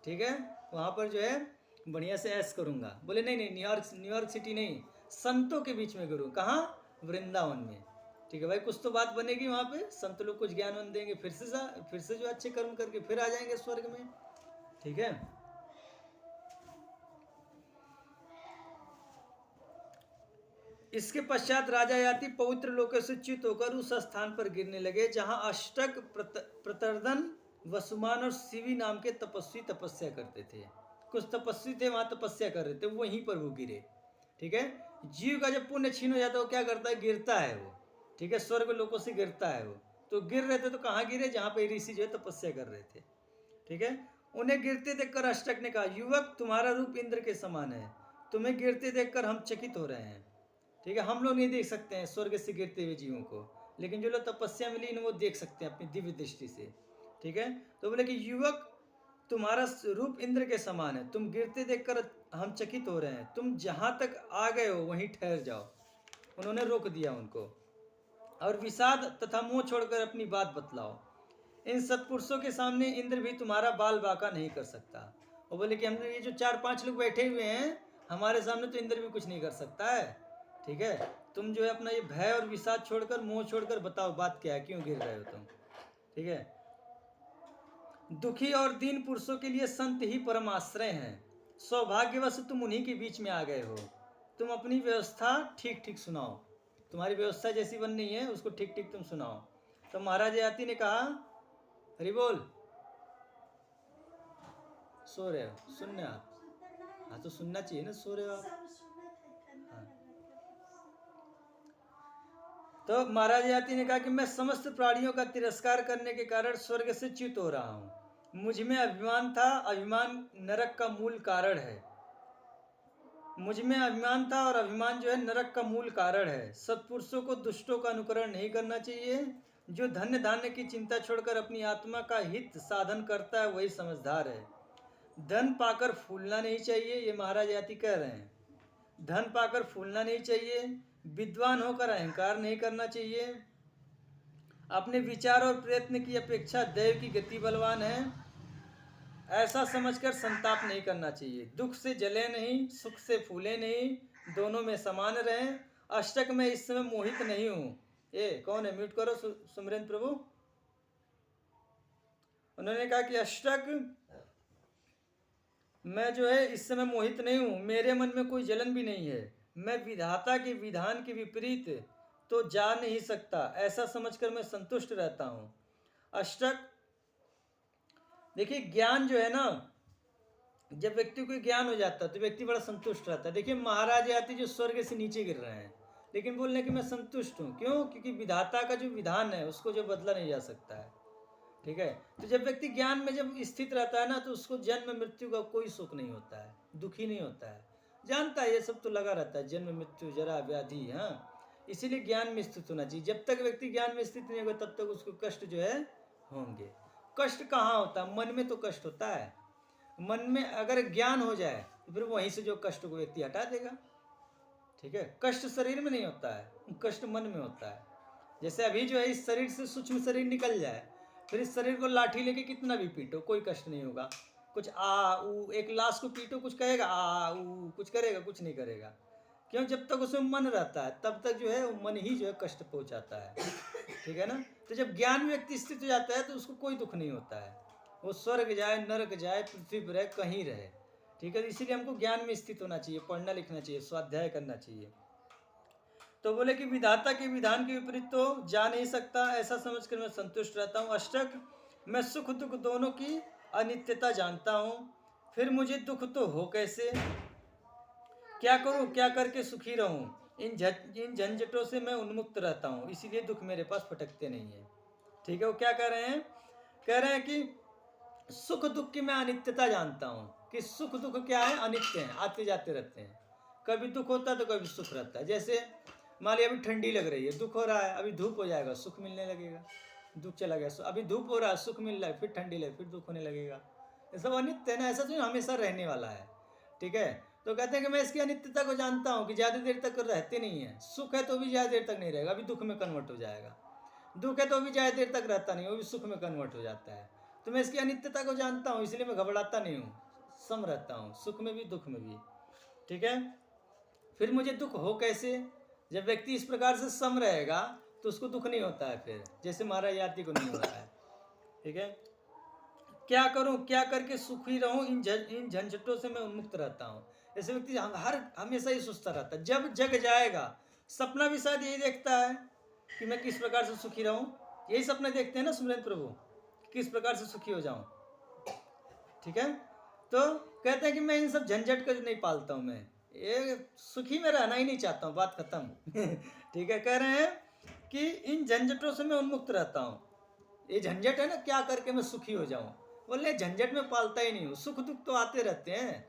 Speaker 1: ठीक है, वहाँ पर जो है बढ़िया से ऐश करूँगा। बोले नहीं नहीं, न्यूयॉर्क सिटी नहीं, संतों के बीच में गिरूं। कहाँ? वृंदावन में। ठीक है भाई, कुछ तो बात बनेगी वहाँ पे, संत लोग कुछ ज्ञान देंगे, फिर से जो अच्छे कर्म करके फिर आ जाएंगे स्वर्ग में। ठीक है। इसके पश्चात राजा ययाति पवित्र लोक से च्युत होकर उस स्थान पर गिरने लगे जहां अष्टक प्रतर्दन वसुमान और शिवी नाम के तपस्वी तपस्या करते थे। कुछ तपस्वी थे वहाँ तपस्या कर रहे थे, वहीं पर वो गिरे। ठीक है, जीव का जब पुण्य छीन हो जाता है वो क्या करता है, गिरता है वो। ठीक है, स्वर्ग लोकों से गिरता है वो। तो गिर रहे थे तो कहाँ गिरे, जहाँ पे ऋषि जो है तपस्या कर रहे थे। ठीक है, उन्हें गिरते देखकर अष्टक ने कहा, युवक तुम्हारा रूप इंद्र के समान है, तुम्हें गिरते देखकर हम चकित हो रहे हैं। ठीक है, हम लोग नहीं देख सकते हैं स्वर्ग से गिरते हुए जीवों को, लेकिन जो लोग तपस्या में लीन वो देख सकते हैं अपनी दिव्य दृष्टि से। ठीक है, तो बोले कि युवक तुम्हारा रूप इंद्र के समान है, तुम गिरते देखकर हम चकित हो रहे हैं, तुम जहाँ तक आ गए हो वहीं ठहर जाओ। उन्होंने रोक दिया उनको, और विषाद तथा मोह छोड़कर अपनी बात बतलाओ। इन सत्पुरुषों के सामने इंद्र भी तुम्हारा बाल बाका नहीं कर सकता। वो बोले कि हम ये जो 4-5 लोग बैठे हुए हैं हमारे सामने तो इंद्र भी कुछ नहीं कर सकता है। ठीक है, तुम जो है अपना ये भय और विषाद छोड़कर, मोह छोड़कर बताओ बात क्या है, क्यों गिर रहे हो तुम। ठीक है, दुखी और दीन पुरुषों के लिए संत ही परम आश्रय हैं। सौभाग्यवश तुम उन्हीं के बीच में आ गए हो। तुम अपनी व्यवस्था ठीक ठीक सुनाओ, तुम्हारी व्यवस्था जैसी बन रही है उसको ठीक ठीक तुम सुनाओ। तो महाराज ययाति ने कहा, हरि बोल, सो रहे हो, सुनने आप, हाँ तो सुनना चाहिए ना, सो रहे हो आप। हाँ। तो महाराज ययाति ने कहा कि मैं समस्त प्राणियों का तिरस्कार करने के कारण स्वर्ग से च्युत हो रहा हूँ। मुझ में अभिमान था, अभिमान नरक का मूल कारण है। मुझ में अभिमान था और अभिमान जो है नरक का मूल कारण है। सत्पुरुषों को दुष्टों का अनुकरण नहीं करना चाहिए। जो धन्य धान्य की चिंता छोड़कर अपनी आत्मा का हित साधन करता है वही समझदार है। धन पाकर फूलना नहीं चाहिए, ये महाराज याति कह रहे हैं। धन पाकर फूलना नहीं चाहिए, विद्वान होकर अहंकार नहीं करना चाहिए, अपने विचार और प्रयत्न की अपेक्षा दैव की गति बलवान है, ऐसा समझकर संताप नहीं करना चाहिए। दुख से जले नहीं, सुख से फूले नहीं, दोनों में समान रहें। अष्टक में इस समय मोहित नहीं हूँ। ये कौन है, म्यूट करो सुमरेंद्र प्रभु। उन्होंने कहा कि अष्टक मैं जो है इस समय मोहित नहीं हूँ, मेरे मन में कोई जलन भी नहीं है। मैं विधाता के विधान के विपरीत तो जा नहीं सकता, ऐसा समझकर मैं संतुष्ट रहता हूँ। अष्टक देखिए, ज्ञान जो है ना, जब व्यक्ति को ज्ञान हो जाता है तो व्यक्ति बड़ा संतुष्ट रहता है। देखिए महाराज आती जो स्वर्ग से नीचे गिर रहे हैं, लेकिन बोलने कि मैं संतुष्ट हूँ, क्यों, क्योंकि विधाता का जो विधान है उसको जो बदला नहीं जा सकता है। ठीक है, तो जब व्यक्ति ज्ञान में जब स्थित रहता है ना तो उसको जन्म मृत्यु का कोई शोक नहीं होता है, दुखी नहीं होता है, जानता है ये सब तो लगा रहता है, जन्म मृत्यु जरा व्याधि। हाँ, इसीलिए ज्ञान में स्थित होना चाहिए। जब तक व्यक्ति ज्ञान में स्थित नहीं होगा तब तक उसको कष्ट जो है होंगे। कष्ट कहाँ होता है, मन में तो कष्ट होता है। मन में अगर ज्ञान हो जाए तो फिर वहीं से जो कष्ट को व्यक्ति हटा देगा। ठीक है, कष्ट शरीर में नहीं होता है, कष्ट मन में होता है। जैसे अभी जो है इस शरीर से सूक्ष्म शरीर निकल जाए, फिर इस शरीर को लाठी लेके कितना भी पीटो कोई कष्ट नहीं होगा। कुछ आ ऊ, एक लाश को पीटो कुछ कहेगा, आ ऊ कुछ करेगा, कुछ नहीं करेगा। क्यों, जब तक उसमें मन रहता है तब तक जो है वो मन ही जो है कष्ट पहुंचाता है। ठीक है ना, तो जब ज्ञान में व्यक्ति स्थित हो जाता है तो उसको कोई दुख नहीं होता है। वो स्वर्ग जाए, नरक जाए, पृथ्वी पर रहे, कहीं रहे। ठीक है, इसीलिए हमको ज्ञान में स्थित होना चाहिए, पढ़ना लिखना चाहिए, स्वाध्याय करना चाहिए। तो बोले कि विधाता के विधान के विपरीत तो जा नहीं सकता, ऐसा समझकर मैं संतुष्ट रहता हूँ। अष्टक मैं सुख दुख दोनों की अनित्यता जानता हूँ, फिर मुझे दुख तो हो कैसे, क्या करूँ, क्या करके सुखी रहूँ। इन झंझटों से मैं उन्मुक्त रहता हूँ, इसीलिए दुख मेरे पास फटकते नहीं है। ठीक है, वो क्या कह रहे हैं, कह रहे हैं कि सुख दुख की मैं अनित्यता जानता हूँ, कि सुख दुख क्या है, अनित्य हैं, आते जाते रहते हैं। कभी दुख होता है तो कभी सुख रहता है। जैसे मान लिया अभी ठंडी लग रही है, दुख हो रहा है, अभी धूप हो जाएगा, सुख मिलने लगेगा। दुख चला गया, अभी धूप हो रहा है, सुख मिल रहा है, फिर ठंडी लगे, फिर दुख होने लगेगा। ये सब अनित्य है ना, ऐसा तो हमेशा रहने वाला है। ठीक है, तो कहते हैं कि मैं इसकी अनित्यता को जानता हूँ कि ज़्यादा देर तक रहते नहीं है। सुख है तो भी ज़्यादा देर तक नहीं रहेगा, अभी दुख में कन्वर्ट हो जाएगा। दुख है तो भी ज़्यादा देर तक रहता नहीं, वो भी सुख में कन्वर्ट हो जाता है। तो मैं इसकी अनित्यता को जानता हूँ, इसलिए मैं घबराता नहीं हूँ, सम रहता हूँ, सुख में भी दुख में भी। ठीक है, फिर मुझे दुख हो कैसे, जब व्यक्ति इस प्रकार से सम रहेगा तो उसको दुख नहीं होता है, फिर जैसे महाराज याति को नहीं होता है। ठीक है, क्या करूं, क्या करके सुखी रहूं, इन झंझटों से मैं उन्मुक्त रहता हूं। ऐसे व्यक्ति हमेशा ही सोचता रहता है, जब जग जाएगा सपना भी शायद यही देखता है कि मैं किस प्रकार से सुखी रहूं। यही सपना देखते हैं ना सुमरेंद्र प्रभु, किस प्रकार से सुखी हो जाऊं। ठीक है, तो कहते हैं कि मैं इन सब झंझट को नहीं पालता हूं, मैं ये सुखी में रहना ही नहीं चाहता हूं, बात खत्म। ठीक है, कह रहे हैं कि इन झंझटों से मैं उन्मुक्त रहता हूं। ये झंझट है ना, क्या करके मैं सुखी हो जाऊं। बोले झंझट में पालता ही नहीं हूं, सुख दुख तो आते रहते हैं।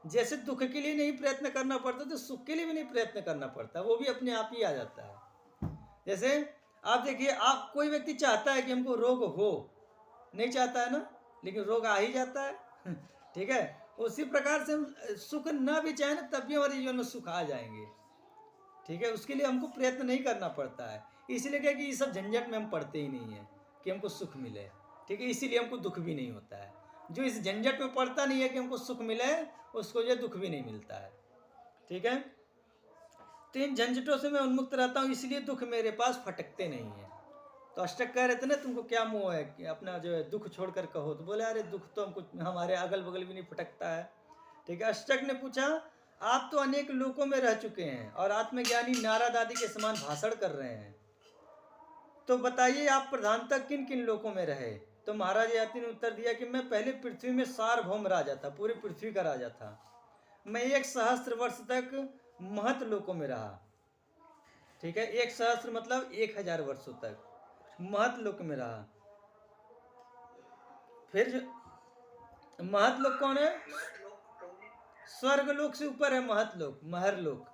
Speaker 1: जैसे दुख के लिए नहीं प्रयत्न करना पड़ता तो सुख के लिए भी नहीं प्रयत्न करना पड़ता, वो भी अपने आप ही आ जाता है। जैसे आप देखिए, आप कोई व्यक्ति चाहता है कि हमको रोग हो, नहीं चाहता है ना, लेकिन रोग आ ही जाता है। ठीक है, उसी प्रकार से हम सुख ना भी चाहे ना तब भी हमारे जीवन में सुख आ जाएंगे। ठीक है, उसके लिए हमको प्रयत्न नहीं करना पड़ता है। इसलिए क्या कि ये सब झंझट में हम पड़ते ही नहीं है कि हमको सुख मिले। ठीक है, इसीलिए हमको दुख भी नहीं होता है। जो इस झंझट में पड़ता नहीं है कि हमको सुख मिले, उसको ये दुख भी नहीं मिलता है। ठीक है, तो इन झंझटों से मैं उन्मुक्त रहता हूँ, इसलिए दुख मेरे पास फटकते नहीं है। तो अष्टक कह रहे थे ना, तुमको क्या मोह है कि अपना जो है दुख छोड़कर कहो, तो बोले अरे दुख तो हमको हमारे अगल बगल भी नहीं फटकता है। ठीक है, अष्टक ने पूछा, आप तो अनेक लोकों में रह चुके हैं और आत्मज्ञानी नारद आदि के समान भाषण कर रहे हैं, तो बताइए आप प्रधानतः किन किन लोकों में रहे। तो महाराज याति ने उत्तर दिया कि मैं पहले पृथ्वी में सार्वभौम राजा था, पूरी पृथ्वी का राजा था। मैं 1 सहस्त्र वर्ष तक महत लोकों में रहा। ठीक है, 1 सहस्त्र मतलब 1000 वर्षों तक महत लोक में रहा। फिर जो महत लोक कौन है? स्वर्ग लोक से ऊपर है महत लोक, महर लोक।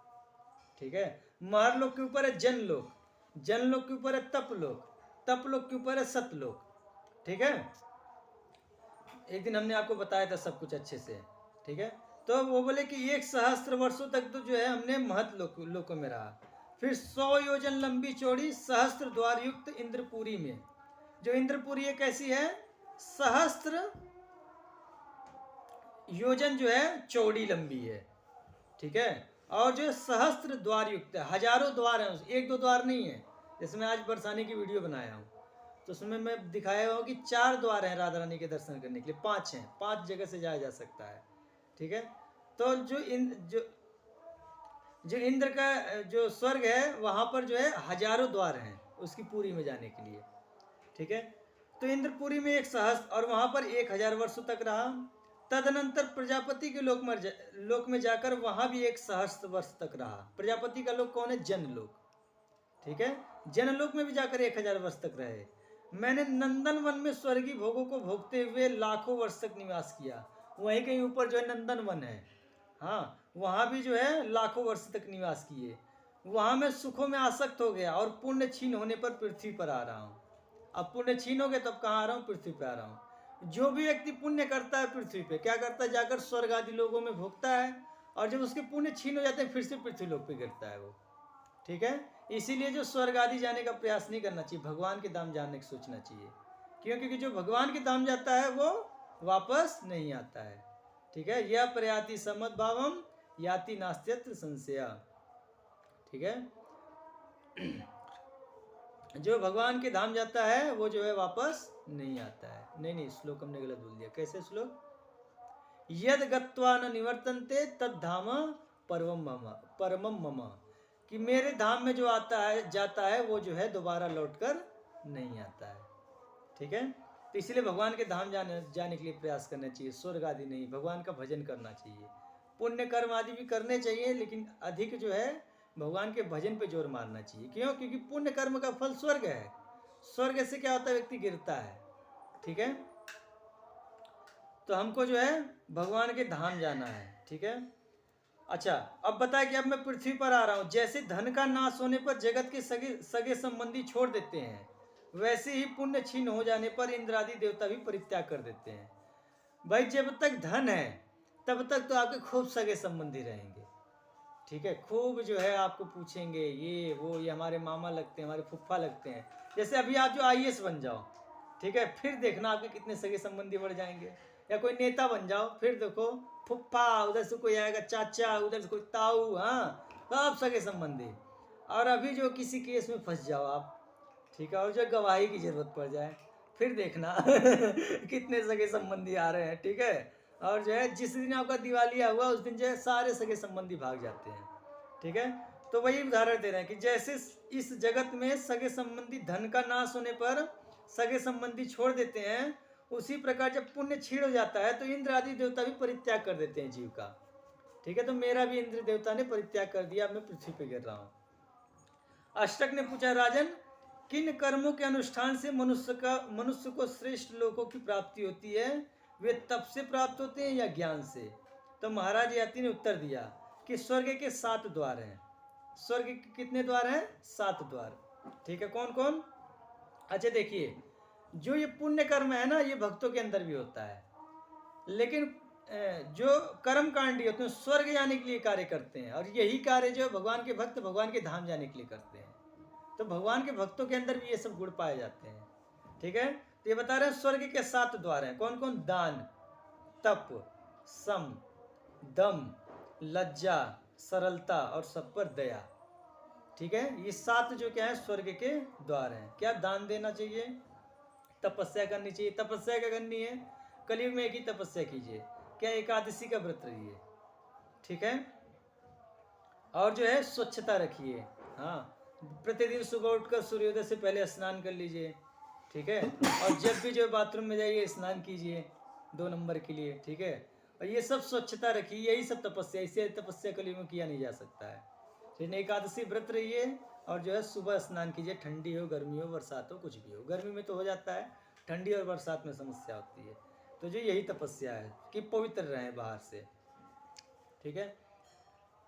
Speaker 1: ठीक है, महर लोक के ऊपर है जन लोक, जन लोक के ऊपर है तप लोक, तप लोक के ऊपर है सतलोक। ठीक है, एक दिन हमने आपको बताया था सब कुछ अच्छे से। ठीक है, तो वो बोले कि 1 सहस्त्र वर्षों तक तो जो है हमने महत लोकों में रहा। फिर 100 योजन लंबी चौड़ी सहस्त्र द्वार युक्त इंद्रपुरी में, जो इंद्रपुरी है कैसी है? सहस्त्र योजन जो है चौड़ी लंबी है। ठीक है, और जो सहस्त्र द्वार युक्त है, हजारों द्वार हैं, एक दो द्वार नहीं है। जैसे मैं आज बरसाने की वीडियो बनाया हूँ तो उसमें मैं दिखाया हूँ कि 4 द्वार हैं राधा रानी के दर्शन करने के लिए, 5 हैं, 5 जगह से जाया जा सकता है। ठीक है, तो जो इंद्र का जो स्वर्ग है वहां पर जो है हजारों द्वार हैं उसकी पुरी में जाने के लिए। ठीक है, तो इंद्रपुरी में 1 सहस्त्र और वहां पर 1000 वर्षों तक रहा। तदनंतर प्रजापति के लोक में जाकर वहां भी 1 सहस्त्र वर्ष तक रहा। प्रजापति का लोक कौन है? जनलोक। ठीक है, जनलोक में भी जाकर 1000 वर्ष तक रहे। मैंने नंदन वन में स्वर्गीय भोगों को भोगते हुए लाखों वर्ष तक निवास किया। वहीं कहीं ऊपर जो है नंदन वन है, हाँ, वहां भी जो है लाखों वर्ष तक निवास किए। वहां मैं सुखों में आसक्त हो गया और पुण्य छीन होने पर पृथ्वी पर आ रहा हूँ। अब पुण्य छीन हो गए तब कहाँ आ रहा हूँ? पृथ्वी पर आ रहा हूँ। जो भी व्यक्ति पुण्य करता है पृथ्वी पे क्या करता है? जाकर स्वर्ग आदि लोगों में भोगता है, और जब उसके पुण्य छीन हो जाते हैं फिर से पृथ्वी लोक पे गिरता है वो। ठीक है, इसीलिए जो स्वर्ग आदि जाने का प्रयास नहीं करना चाहिए, भगवान के धाम जाने की सोचना चाहिए। क्यों? क्योंकि जो भगवान के धाम जाता है वो वापस नहीं आता है। ठीक है, यह प्रयाति समद भावम याति नास्त्यत्र संशया। ठीक है, जो भगवान के धाम जाता है वो जो है वापस नहीं आता है। नहीं, श्लोक हमने गलत बोल दिया। कैसे श्लोक? यद गत्वा न निवर्तन्ते तद धाम परमम मम, कि मेरे धाम में जो आता है जाता है वो जो है दोबारा लौटकर नहीं आता है। ठीक है, तो इसलिए भगवान के धाम जाने के लिए प्रयास करना चाहिए, स्वर्ग आदि नहीं, भगवान का भजन करना चाहिए। पुण्य कर्म आदि भी करने चाहिए, लेकिन अधिक जो है भगवान के भजन पे जोर मारना चाहिए। क्यों? क्योंकि पुण्य कर्म का फल स्वर्ग है। स्वर्ग से क्या होता है? व्यक्ति गिरता है। ठीक है, तो हमको जो है भगवान के धाम जाना है। ठीक है, अच्छा, अब बताए कि अब मैं पृथ्वी पर आ रहा हूँ। जैसे धन का नाश होने पर जगत के सगे संबंधी छोड़ देते हैं, वैसे ही पुण्य छीन हो जाने पर इंद्र आदि देवता भी परित्याग कर देते हैं। भाई, जब तक धन है तब तक तो आपके खूब सगे संबंधी रहेंगे। ठीक है, खूब जो है आपको पूछेंगे, ये वो, ये हमारे मामा लगते हैं, हमारे फुफ्फा लगते हैं। जैसे अभी आप जो IAS बन जाओ, ठीक है, फिर देखना आपके कितने सगे संबंधी बढ़ जाएंगे। या कोई नेता बन जाओ, फिर देखो फुफ्फा, उधर से कोई आएगा चाचा, उधर से कोई ताऊ, हाँ, सब सगे संबंधी। और अभी जो किसी केस में फंस जाओ आप, ठीक है, और जो गवाही की जरूरत पड़ जाए, फिर देखना कितने सगे संबंधी आ रहे हैं। ठीक है, और जो है जिस दिन आपका दिवालिया हुआ उस दिन जो है सारे सगे संबंधी भाग जाते हैं। ठीक है, तो वही उदाहरण दे रहे हैं कि जैसे इस जगत में सगे संबंधी धन का नाश होने पर सगे संबंधी छोड़ देते हैं, उसी प्रकार जब पुण्य क्षीण हो जाता है तो इंद्र आदि देवता भी परित्याग कर देते हैं जीव का। ठीक है, तो मेरा भी इंद्र देवता ने परित्याग कर दिया, अब मैं पृथ्वी पे गिर रहा हूँ। अष्टक ने पूछा, राजन किन कर्मों के अनुष्ठान से मनुष्य को श्रेष्ठ लोकों की प्राप्ति होती है? वे तप से प्राप्त होते हैं या ज्ञान से? तो महाराज यति ने उत्तर दिया कि स्वर्ग के 7 द्वार हैं। स्वर्ग के कितने द्वार हैं? 7 द्वार। ठीक है, कौन कौन? अच्छा देखिए, जो ये पुण्य कर्म है ना, ये भक्तों के अंदर भी होता है, लेकिन जो कर्म कांडी होते हैं स्वर्ग जाने के लिए कार्य करते हैं, और यही कार्य जो भगवान के भक्त भगवान के धाम जाने के लिए करते हैं। तो भगवान के भक्तों के अंदर भी ये सब गुण पाए जाते हैं। ठीक है, तो ये बता रहे हैं स्वर्ग के 7 द्वार हैं। कौन कौन? दान, तप, सम, दम, लज्जा, सरलता और सब पर दया। ठीक है, ये 7 जो क्या है स्वर्ग के द्वार हैं। क्या? दान देना चाहिए, तपस्या करनी चाहिए। तपस्या क्या करनी है? कलयुग में एक ही तपस्या कीजिए, क्या? एकादशी का व्रत रहिए। ठीक है, और जो है स्वच्छता रखिए। हाँ, प्रतिदिन सुबह उठकर सूर्योदय से पहले स्नान कर लीजिए। ठीक है, और जब भी जो बाथरूम में जाइए स्नान कीजिए 2 नंबर के लिए। ठीक है, और ये सब स्वच्छता रखिए, यही सब तपस्या। इससे तपस्या कलयुग में किया नहीं जा सकता है। ठीक है, एकादशी व्रत रहिए, और जो है सुबह स्नान कीजिए, ठंडी हो, गर्मी हो, बरसात हो, कुछ भी हो। गर्मी में तो हो जाता है, ठंडी और बरसात में समस्या होती है। तो जो यही तपस्या है कि पवित्र रहें बाहर से। ठीक है,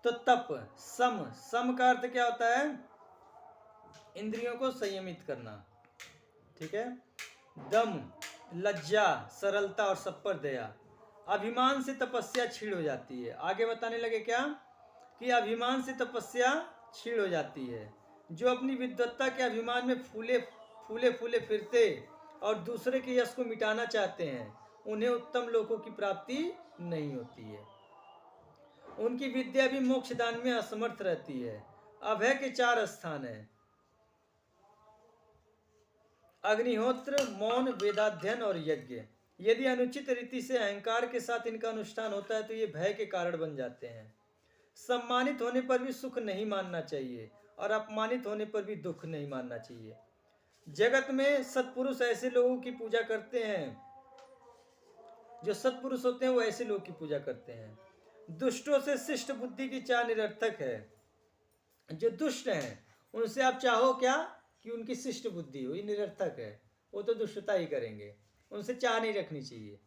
Speaker 1: तो तप, सम, सम का अर्थ क्या होता है? इंद्रियों को संयमित करना। ठीक है, दम, लज्जा, सरलता और सब पर दया। अभिमान से तपस्या क्षीण हो जाती है। आगे बताने लगे क्या? कि अभिमान से तपस्या क्षीण हो जाती है। जो अपनी विद्वत्ता के अभिमान में फूले फूले फिरते और दूसरे के यश को मिटाना चाहते हैं, उन्हें उत्तम लोकों की प्राप्ति नहीं होती है। उनकी विद्या भी मोक्ष दान में असमर्थ रहती है। अभय के 4 स्थान हैं: अग्निहोत्र, मौन, वेदाध्ययन और यज्ञ। यदि अनुचित रीति से अहंकार के साथ इनका अनुष्ठान होता है तो ये भय के कारण बन जाते हैं। सम्मानित होने पर भी सुख नहीं मानना चाहिए, और अपमानित होने पर भी दुख नहीं मानना चाहिए। जगत में सत्पुरुष ऐसे लोगों की पूजा करते हैं, जो सत्पुरुष होते हैं वो ऐसे लोगों की पूजा करते हैं। दुष्टों से शिष्ट बुद्धि की चाह निरर्थक है। जो दुष्ट हैं उनसे आप चाहो क्या कि उनकी शिष्ट बुद्धि हो, ये निरर्थक है। वो तो दुष्टता ही करेंगे, उनसे चाह नहीं रखनी चाहिए।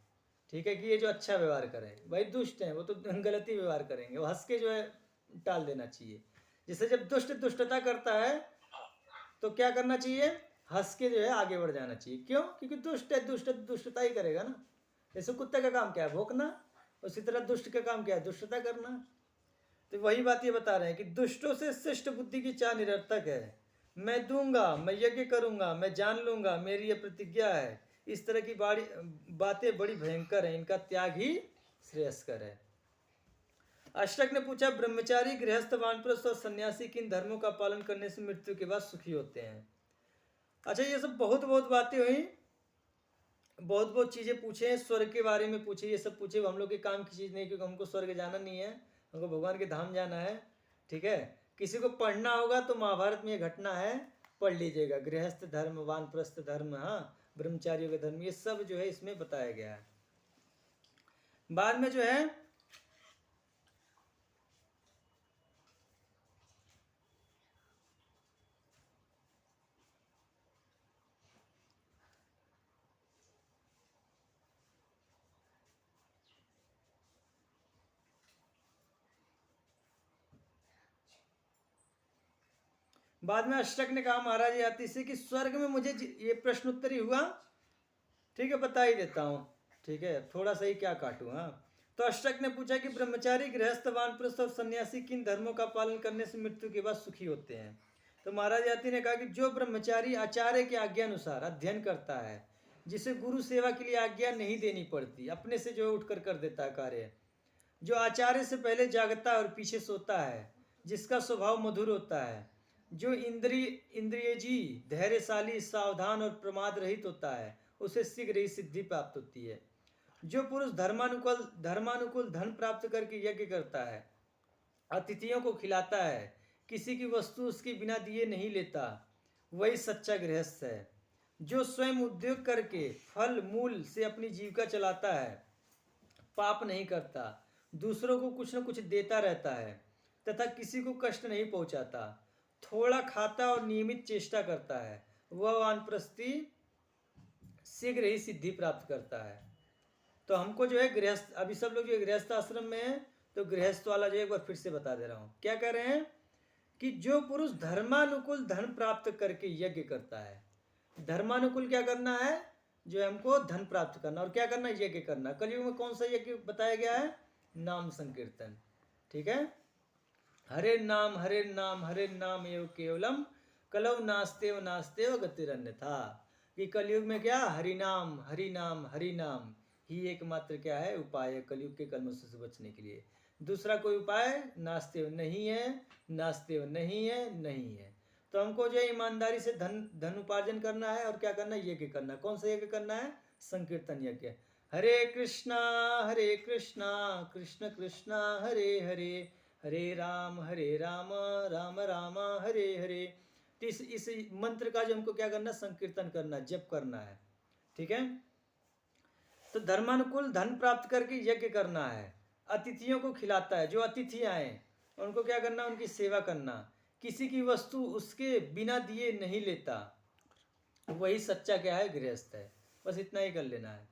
Speaker 1: ठीक है, कि ये जो अच्छा व्यवहार करें, भाई दुष्ट हैं वो तो गलती व्यवहार करेंगे, वो हंस के जो है टाल देना चाहिए। जैसे जब दुष्ट दुष्टता करता है तो क्या करना चाहिए? हंस के जो है आगे बढ़ जाना चाहिए। क्यों? क्योंकि दुष्ट है, दुष्ट दुष्टता ही करेगा ना। जैसे कुत्ते का काम क्या है? भौंकना। उसी तरह दुष्ट का काम क्या है? दुष्टता करना। तो वही बात ये बता रहे हैं कि दुष्टों से शिष्ट बुद्धि की चाह निरर्थक है। मैं दूंगा, मैं यज्ञ करूंगा, मैं जान लूंगा, मेरी यह प्रतिज्ञा है, इस तरह की बातें बड़ी भयंकर हैं, इनका त्याग ही श्रेयस्कर है। अष्टक ने पूछा, ब्रह्मचारी, गृहस्थ, वानप्रस्थ और सन्यासी किन धर्मों का पालन करने से मृत्यु के बाद सुखी होते हैं? अच्छा, ये सब बहुत बातें हुई, बहुत चीजें पूछे, स्वर्ग के बारे में पूछे, ये सब पूछे। हम लोग के काम की चीज नहीं, क्योंकि हमको स्वर्ग जाना नहीं है, हमको भगवान के धाम जाना है। ठीक है, किसी को पढ़ना होगा तो महाभारत में ये घटना है, पढ़ लीजिएगा। गृहस्थ धर्म, वानप्रस्थ धर्म, हाँ, ब्रह्मचारियों का धर्म, ये सब जो है इसमें बताया गया है। बाद में जो है बाद में अष्टक ने कहा महाराज याति से कि स्वर्ग में मुझे ये प्रश्न उत्तरी हुआ। ठीक है, बता ही देता हूँ। ठीक है, थोड़ा सा ही क्या काटूँ। हाँ, तो अष्टक ने पूछा कि ब्रह्मचारी, गृहस्थ, वानप्रस्थ और सन्यासी किन धर्मों का पालन करने से मृत्यु के बाद सुखी होते हैं? तो महाराज याति ने कहा कि जो ब्रह्मचारी आचार्य के आज्ञा अनुसार अध्ययन करता है, जिसे गुरु सेवा के लिए आज्ञा नहीं देनी पड़ती, अपने से जो उठकर कर देता है कार्य, जो आचार्य से पहले जागता है और पीछे सोता है, जिसका स्वभाव मधुर होता है, जो इंद्रियजी, धैर्यशाली, सावधान और प्रमाद रहित होता है, उसे शीघ्र ही सिद्धि प्राप्त होती है। जो पुरुष धर्मानुकूल धन प्राप्त करके यज्ञ करता है, अतिथियों को खिलाता है, किसी की वस्तु उसके बिना दिए नहीं लेता, वही सच्चा गृहस्थ है। जो स्वयं उद्योग करके फल मूल से अपनी जीविका चलाता है, पाप नहीं करता, दूसरों को कुछ न कुछ देता रहता है तथा किसी को कष्ट नहीं पहुंचाता, थोड़ा खाता और नियमित चेष्टा करता है, वह वानप्रस्थी शीघ्र ही सिद्धि प्राप्त करता है। तो हमको जो है गृहस्थ, अभी सब लोग जो गृहस्थ आश्रम में है, तो गृहस्थ वाला जो एक बार फिर से बता दे रहा हूँ। क्या कह रहे हैं कि जो पुरुष धर्मानुकूल धन प्राप्त करके यज्ञ करता है, धर्मानुकूल क्या करना है, जो है हमको धन प्राप्त करना, और क्या करना है, यज्ञ करना। कलयुग में कौन सा यज्ञ बताया गया है, नाम संकीर्तन। ठीक है, हरे नाम हरे नाम एव केवलम कलौ नास्तेव नास्तेव गतिरन्यथा। कि कलयुग में क्या, हरि नाम हरि नाम ही एकमात्र क्या है उपाय है कलयुग के कलमशों से बचने के लिए। दूसरा कोई उपाय नास्तेव नहीं है, नास्तेव नहीं है, नहीं है। तो हमको जो है ईमानदारी से धन उपार्जन करना है, और क्या करना है, यज्ञ करना है। कौन सा यज्ञ करना है, संकीर्तन यज्ञ। हरे कृष्णा कृष्ण कृष्ण हरे हरे, हरे राम राम राम हरे हरे। तो इस मंत्र का जो हमको क्या करना, संकीर्तन करना, जप करना है। ठीक है, तो धर्मानुकूल धन प्राप्त करके यज्ञ करना है, अतिथियों को खिलाता है, जो अतिथि आए उनको क्या करना, उनकी सेवा करना, किसी की वस्तु उसके बिना दिए नहीं लेता, वही सच्चा क्या है, गृहस्थ है। बस इतना ही कर लेना है।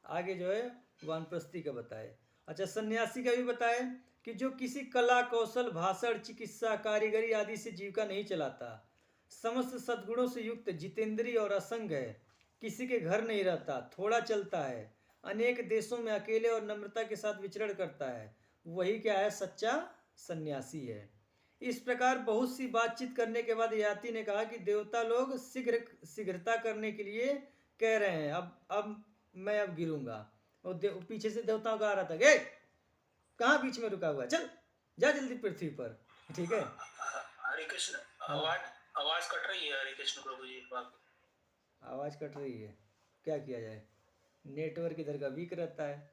Speaker 1: आगे जो है वानप्रस्थी का बताए। अच्छा, सन्यासी का भी बताए कि जो किसी कला कौशल भाषण चिकित्सा कारीगरी आदि से जीविका नहीं चलाता, समस्त सद्गुणों से युक्त जितेंद्रिय और असंग है, किसी के घर नहीं रहता, थोड़ा चलता है, अनेक देशों में अकेले और नम्रता के साथ विचरण करता है, वही क्या है, सच्चा सन्यासी है। इस प्रकार बहुत सी बातचीत करने के बाद याति ने कहा कि देवता लोग शीघ्रता करने के लिए कह रहे हैं, अब मैं अब गिरूंगा। और पीछे से देवताओं का आ रहा था, गे कहाँ बीच में रुका हुआ, चल जा जल्दी पृथ्वी पर। ठीक है,
Speaker 3: हरे कृष्ण। आवाज कट रही है हरे कृष्ण प्रभु जी।
Speaker 1: आवाज कट रही है, क्या किया जाए, नेटवर्क इधर का वीक रहता है।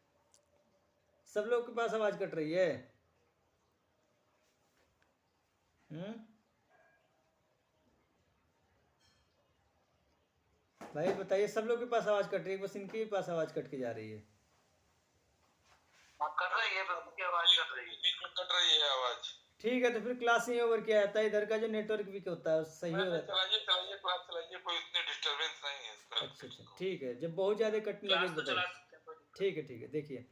Speaker 1: सब लोग के पास आवाज कट रही है। भाई बताइए, सब लोग के पास आवाज कट रही है, बस इनके पास आवाज कट के जा रही है।
Speaker 3: कट रही है, आवाज कट रही है, कट रही है आवाज।
Speaker 1: ठीक है, तो फिर क्लास ही ओवर किया जाता है, इधर का जो नेटवर्क वीक होता है सही हो जाता है।
Speaker 3: चलाइए क्लास चलाइए, कोई इतनी डिस्टरबेंस नहीं है।
Speaker 1: अच्छा, ठीक है, जब बहुत ज्यादा कटने लगे तो बताइए। ठीक है, देखिए।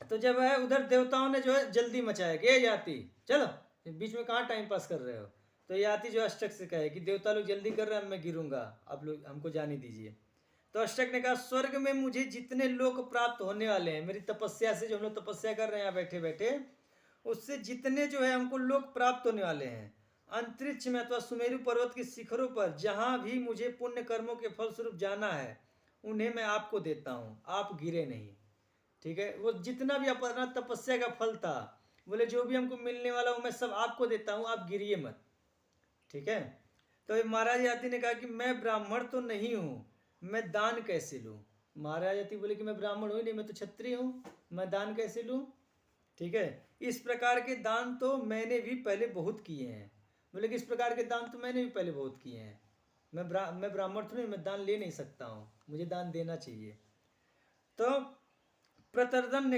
Speaker 1: तो जब है उधर देवताओं ने जो है जल्दी मचाया कि याति चलो, बीच में कहाँ टाइम पास कर रहे हो। तो याति जो अष्टक से कहे कि देवता लोग जल्दी कर रहे हैं, मैं गिरूंगा, आप लोग हमको जाने दीजिए। तो अष्टक ने कहा, स्वर्ग में मुझे जितने लोग प्राप्त होने वाले हैं, मेरी तपस्या से, जो हम लोग तपस्या कर रहे हैं यहाँ बैठे बैठे, उससे जितने जो है हमको लोग प्राप्त होने वाले हैं, अंतरिक्ष में अथवा सुमेरु पर्वत के शिखरों पर जहाँ भी मुझे पुण्य कर्मों के फलस्वरूप जाना है, उन्हें मैं आपको देता हूँ, आप गिरे नहीं। ठीक है, वो जितना भी अपना तपस्या का फल था, बोले जो भी हमको मिलने वाला हूँ मैं सब आपको देता हूँ, आप गिरिए मत। ठीक है, तो महाराज याति ने कहा कि मैं ब्राह्मण तो नहीं हूँ, मैं दान कैसे लूँ। महाराज याति बोले कि मैं ब्राह्मण हूँ नहीं, मैं तो क्षत्रिय हूँ, मैं दान कैसे लूँ। ठीक है, इस प्रकार के दान तो मैंने भी पहले बहुत किए हैं। बोले कि इस प्रकार के दान तो मैंने भी पहले बहुत किए हैं, मैं ब्राह्मण तो नहीं, मैं दान ले नहीं सकता हूँ, मुझे दान देना चाहिए। तो प्रतर्दन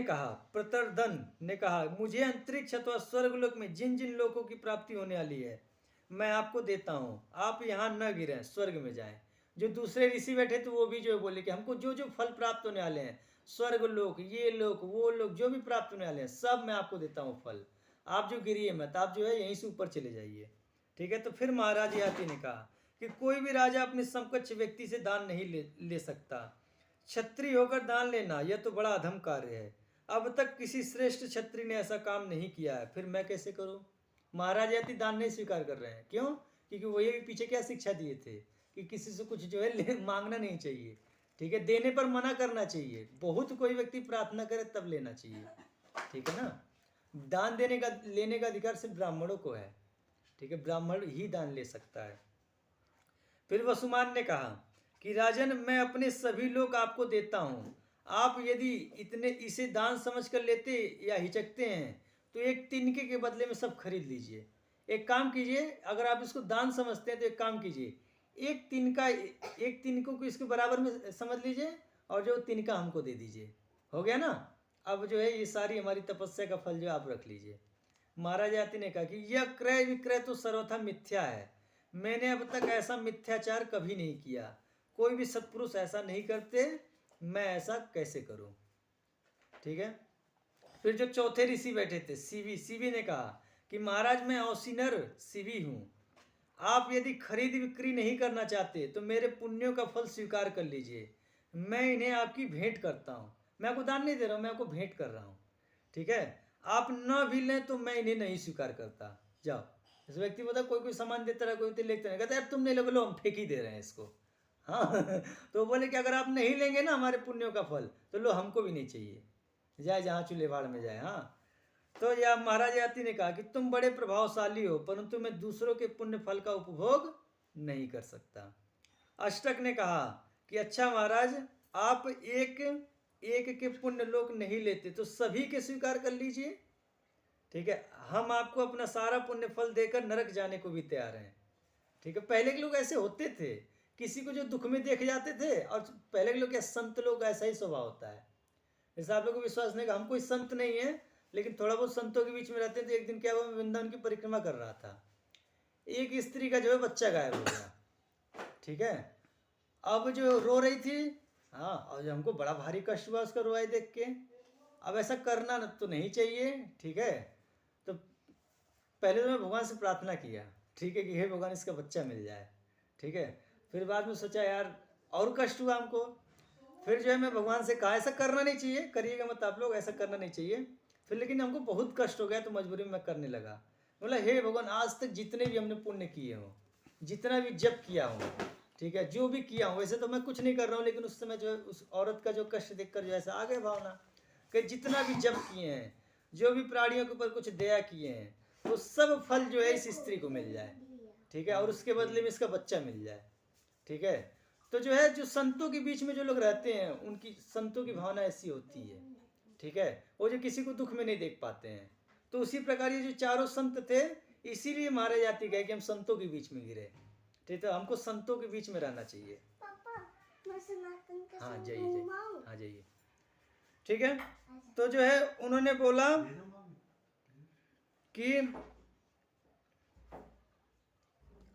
Speaker 1: ने कहा मुझे अंतरिक्ष अथवा स्वर्गलोक में जिन जिन लोगों की प्राप्ति होने वाली है मैं आपको देता हूँ, आप यहाँ न गिरें, स्वर्ग में जाएं। जो दूसरे ऋषि बैठे थे वो भी जो बोले कि हमको जो जो फल प्राप्त होने वाले हैं, स्वर्ग लोक, ये लोक, वो लोक, जो भी प्राप्त होने वाले हैं सब मैं आपको देता हूँ फल, आप जो गिरिए मत, आप जो है यहीं से ऊपर चले जाइए। ठीक है, तो फिर महाराज याति ने कहा कि कोई भी राजा अपने समकक्ष व्यक्ति से दान नहीं ले सकता, क्षत्रिय होकर दान लेना यह तो बड़ा अधम कार्य है, अब तक किसी श्रेष्ठ क्षत्रिय ने ऐसा काम नहीं किया है, फिर मैं कैसे करूं। महाराज याति दान नहीं स्वीकार कर रहे हैं, क्यों, क्योंकि वही पीछे क्या शिक्षा दिए थे कि किसी से कुछ जो है मांगना नहीं चाहिए। ठीक है, देने पर मना करना चाहिए, बहुत कोई व्यक्ति प्रार्थना करे तब लेना चाहिए। ठीक है ना, दान देने का लेने का अधिकार सिर्फ ब्राह्मणों को है। ठीक है, ब्राह्मण ही दान ले सकता है। फिर वसुमान ने कहा कि राजन मैं अपने सभी लोग आपको देता हूँ, आप यदि इतने इसे दान समझ कर लेते या हिचकते हैं तो एक तिनके के बदले में सब खरीद लीजिए। एक काम कीजिए, अगर आप इसको दान समझते हैं तो एक काम कीजिए, एक तिनकों को इसके बराबर में समझ लीजिए और जो तिनका हमको दे दीजिए, हो गया ना। अब जो है ये सारी हमारी तपस्या का फल जो आप रख लीजिए। महाराज याति ने कहा कि यह क्रय विक्रय तो सर्वथा मिथ्या है, मैंने अब तक ऐसा मिथ्याचार कभी नहीं किया, कोई भी सत्पुरुष ऐसा नहीं करते, मैं ऐसा कैसे करूं। ठीक है। फिर जो चौथे ऋषि बैठे थे सीवी ने कहा कि महाराज मैं औसिनर सीवी हूं, आप यदि खरीद बिक्री नहीं करना चाहते तो मेरे पुण्यों का फल स्वीकार कर लीजिए, मैं इन्हें आपकी भेंट करता हूँ, मैं आपको दान नहीं दे रहा हूँ, मैं आपको भेंट कर रहा हूँ। ठीक है, आप न भी लें तो मैं इन्हें नहीं स्वीकार करता। जाओ। इस व्यक्ति बोलता कोई सामान देता रहा, कोई लेते नहीं, कहता यार तुम नहीं लोगे, लो हम फेंक ही दे रहे हैं इसको। हाँ तो बोले कि अगर आप नहीं लेंगे ना हमारे पुण्यों का फल तो लो, हमको भी नहीं चाहिए, जाए जहाँ चूल्हेवाड़ में जाए। हाँ तो यह महाराज याति ने कहा कि तुम बड़े प्रभावशाली हो, परंतु मैं दूसरों के पुण्य फल का उपभोग नहीं कर सकता। अष्टक ने कहा कि अच्छा महाराज, आप एक के पुण्य लोक नहीं लेते तो सभी के स्वीकार कर लीजिए। ठीक है, हम आपको अपना सारा पुण्य फल देकर नरक जाने को भी तैयार हैं। ठीक है, पहले के लोग ऐसे होते थे, किसी को जो दुख में देख जाते थे, और पहले के लोग क्या संत लोग ऐसा ही स्वभाव होता है। जैसे आप लोगों को विश्वास नहीं, हम कोई संत नहीं है लेकिन थोड़ा बहुत संतों के बीच में रहते हैं। तो एक दिन क्या हुआ, मैं वृंदावन की परिक्रमा कर रहा था, एक स्त्री का जो है बच्चा गायब हो गया। ठीक है, अब जो रो रही थी, हाँ, और जो हमको बड़ा भारी कष्ट हुआ उसका रोवाई देख के। अब ऐसा करना तो नहीं चाहिए। ठीक है, तो पहले तो मैं भगवान से प्रार्थना किया, ठीक है, कि हे भगवान इसका बच्चा मिल जाए। ठीक है, फिर बाद में सोचा यार और कष्ट हुआ हमको, फिर जो है मैं भगवान से कहा ऐसा करना नहीं चाहिए, करिएगा मत आप लोग, ऐसा करना नहीं चाहिए। फिर लेकिन हमको बहुत कष्ट हो गया तो मजबूरी में मैं करने लगा। बोला हे भगवान, आज तक जितने भी हमने पुण्य किए हों, जितना भी जप किया हूँ, ठीक है, जो भी किया हूँ, वैसे तो मैं कुछ नहीं कर रहा हूँ, लेकिन उस समय जो है उस औरत का जो कष्ट देखकर जो ऐसा आ गया भावना कि जितना भी जप किए हैं, जो भी प्राणियों के ऊपर कुछ दया किए हैं, वो सब फल जो है इस स्त्री को मिल जाए। ठीक है, और उसके बदले में इसका बच्चा मिल जाए। ठीक है, तो जो है जो संतों के बीच में जो लोग रहते हैं, उनकी संतों की भावना ऐसी होती है। ठीक है, वो जो किसी को दुख में नहीं देख पाते हैं। तो उसी प्रकार ये जो चारों संत थे, इसीलिए मारे जाती गए कि हम संतों के बीच में गिरे। ठीक है, हमको संतों के बीच में रहना चाहिए। हाँ जाइए, हाँ जाइए। ठीक है, तो जो है उन्होंने बोला कि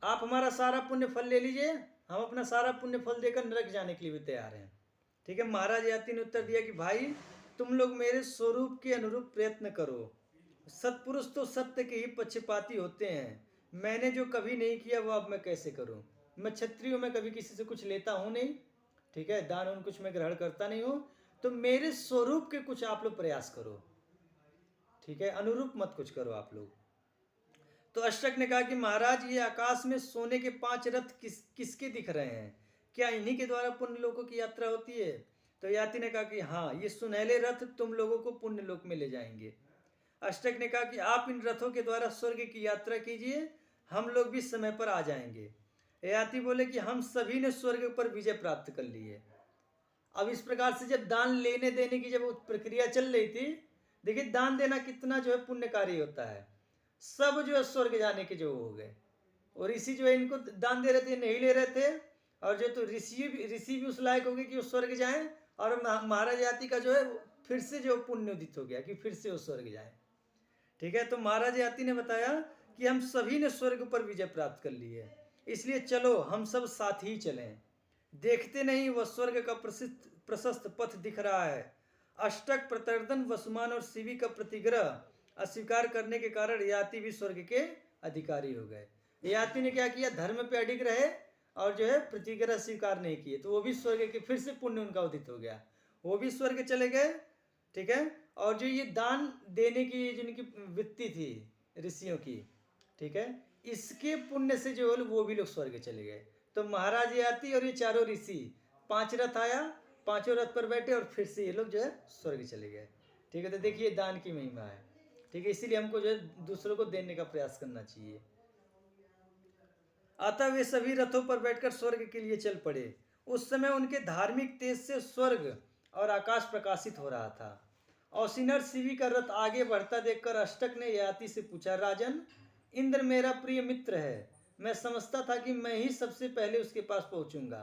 Speaker 1: आप हमारा सारा पुण्य फल ले लीजिए, हम अपना सारा पुण्य फल देकर नरक जाने के लिए भी तैयार हैं। ठीक है, महाराज याति ने उत्तर दिया कि भाई तुम लोग मेरे स्वरूप के अनुरूप प्रयत्न करो। सत्पुरुष तो सत्य के ही पक्षपाती होते हैं, मैंने जो कभी नहीं किया वो अब मैं कैसे करूं। मैं क्षत्रिय, मैं कभी किसी से कुछ लेता हूं नहीं। ठीक है, दान उन कुछ मैं ग्रहण करता नहीं हूं। तो मेरे स्वरूप के कुछ आप लोग प्रयास करो। ठीक है, अनुरूप मत कुछ करो आप लोग। तो अष्टक ने कहा कि महाराज ये आकाश में सोने के 5 रथ किसके दिख रहे हैं, क्या इन्हीं के द्वारा पुण्य लोकों की यात्रा होती है। तो याति ने कहा कि हाँ, ये सुनहले रथ तुम लोगों को पुण्य लोक में ले जाएंगे। अष्टक ने कहा कि आप इन रथों के द्वारा स्वर्ग की यात्रा कीजिए, हम लोग भी समय पर आ जाएंगे। याति बोले कि हम सभी ने स्वर्ग पर विजय प्राप्त कर ली है। अब इस प्रकार से जब दान लेने देने की जब प्रक्रिया चल रही थी, देखिए दान देना कितना जो है पुण्यकारी होता है। सब जो है स्वर्ग जाने के जो हो गए, और ऋषि जो है इनको दान दे रहे थे, नहीं ले रहे थे, और जो तो ऋषि भी उस लायक हो गए कि वो स्वर्ग जाए, और महाराज याति का जो है फिर से जो पुण्य उदित हो गया कि फिर से वो स्वर्ग जाए। ठीक है, तो महाराज याति ने बताया कि हम सभी ने स्वर्ग पर विजय प्राप्त कर ली है, इसलिए चलो हम सब साथ ही चलें। देखते नहीं वह स्वर्ग का प्रशस्त पथ दिख रहा है। अष्टक, प्रतर्दन, वसुमान और शिवी का प्रतिग्रह अस्वीकार करने के कारण याति भी स्वर्ग के अधिकारी हो गए। याति ने क्या किया, धर्म पे अडिग रहे और जो है प्रतिग्रह स्वीकार नहीं किए, तो वो भी स्वर्ग के फिर से पुण्य उनका उदित हो गया, वो भी स्वर्ग चले गए। ठीक है, और जो ये दान देने की जिनकी वृत्ति थी ऋषियों की, ठीक है, इसके पुण्य से जो वो भी लोग स्वर्ग चले गए। तो महाराज याति और ये चारों ऋषि, 5 रथ आया, 5 रथ पर बैठे और फिर से ये लोग जो है स्वर्ग चले गए। ठीक है, तो देखिए दान की महिमा है। ठीक है, इसीलिए हमको जो है दूसरों को देने का प्रयास करना चाहिए। अतः वे सभी रथों पर बैठकर स्वर्ग के लिए चल पड़े। उस समय उनके धार्मिक तेज से स्वर्ग और आकाश प्रकाशित हो रहा था। औसिनर शिवी का रथ आगे बढ़ता देखकर अष्टक ने याति से पूछा, राजन, इंद्र मेरा प्रिय मित्र है, मैं समझता था कि मैं ही सबसे पहले उसके पास पहुंचूंगा।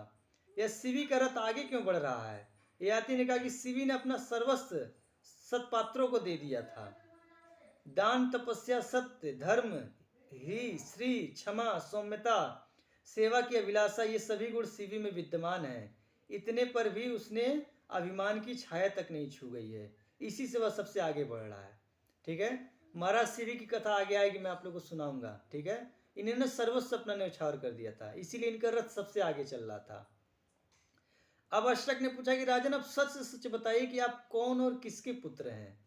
Speaker 1: यह शिवी का रथ आगे क्यों बढ़ रहा है? ययाति ने कहा कि शिवी ने अपना सर्वस्व सत्पात्रों को दे दिया था। दान, तपस्या, सत्य, धर्म, ही, श्री, क्षमा, सौम्यता, सेवा की अभिलाषा, ये सभी गुण शिवी में विद्यमान हैं। इतने पर भी उसने अभिमान की छाया तक नहीं छू गई है। इसी से वह सबसे आगे बढ़ रहा है। ठीक है, महाराज शिवी की कथा आगे आएगी, मैं आप लोग को सुनाऊंगा। ठीक है, इन्होंने सर्वस्व अपना न्यौछावर कर दिया था, इसीलिए इनका रथ सबसे आगे चल रहा था। अब अशरक ने पूछा कि राजन, अब सच से सच बताइए कि आप कौन और किसके पुत्र हैं?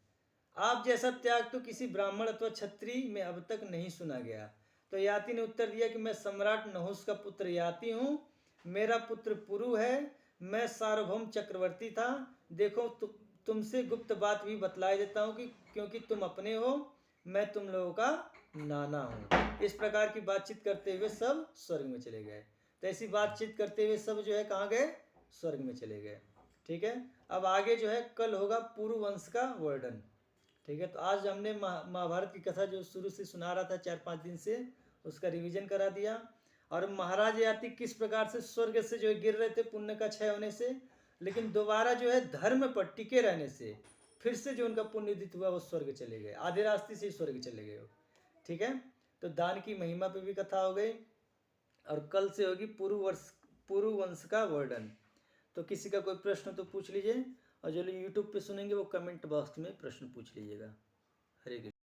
Speaker 1: आप जैसा त्याग तो किसी ब्राह्मण अथवा क्षत्रिय में अब तक नहीं सुना गया। तो याति ने उत्तर दिया कि मैं सम्राट नहुस का पुत्र याति हूँ। मेरा पुत्र पुरु है। मैं सार्वभौम चक्रवर्ती था। देखो तुमसे गुप्त बात भी बतला देता हूँ कि क्योंकि तुम अपने हो, मैं तुम लोगों का नाना हूँ। इस प्रकार की बातचीत करते हुए सब स्वर्ग में चले गए। तो ऐसी बातचीत करते हुए सब जो है कहाँ गए? स्वर्ग में चले गए। ठीक है, अब आगे जो है कल होगा पुरु वंश का वर्णन। ठीक है, तो आज हमने महाभारत की कथा जो शुरू से सुना रहा था 4-5 दिन से, उसका रिवीजन करा दिया। और महाराज ययाति किस प्रकार से स्वर्ग से जो है गिर रहे थे पुण्य का क्षय होने से, लेकिन दोबारा जो है धर्म पर टिके रहने से फिर से जो उनका पुण्य उदित हुआ वो स्वर्ग चले गए, आधे रास्ते से ही स्वर्ग चले गए। ठीक है, तो दान की महिमा पे भी कथा हो गई। और कल से होगी पुरु वंश का वर्णन। तो किसी का कोई प्रश्न तो पूछ लीजिए, और जो लोग यूट्यूब पे सुनेंगे वो कमेंट बॉक्स में प्रश्न पूछ लीजिएगा। हरे कृष्ण।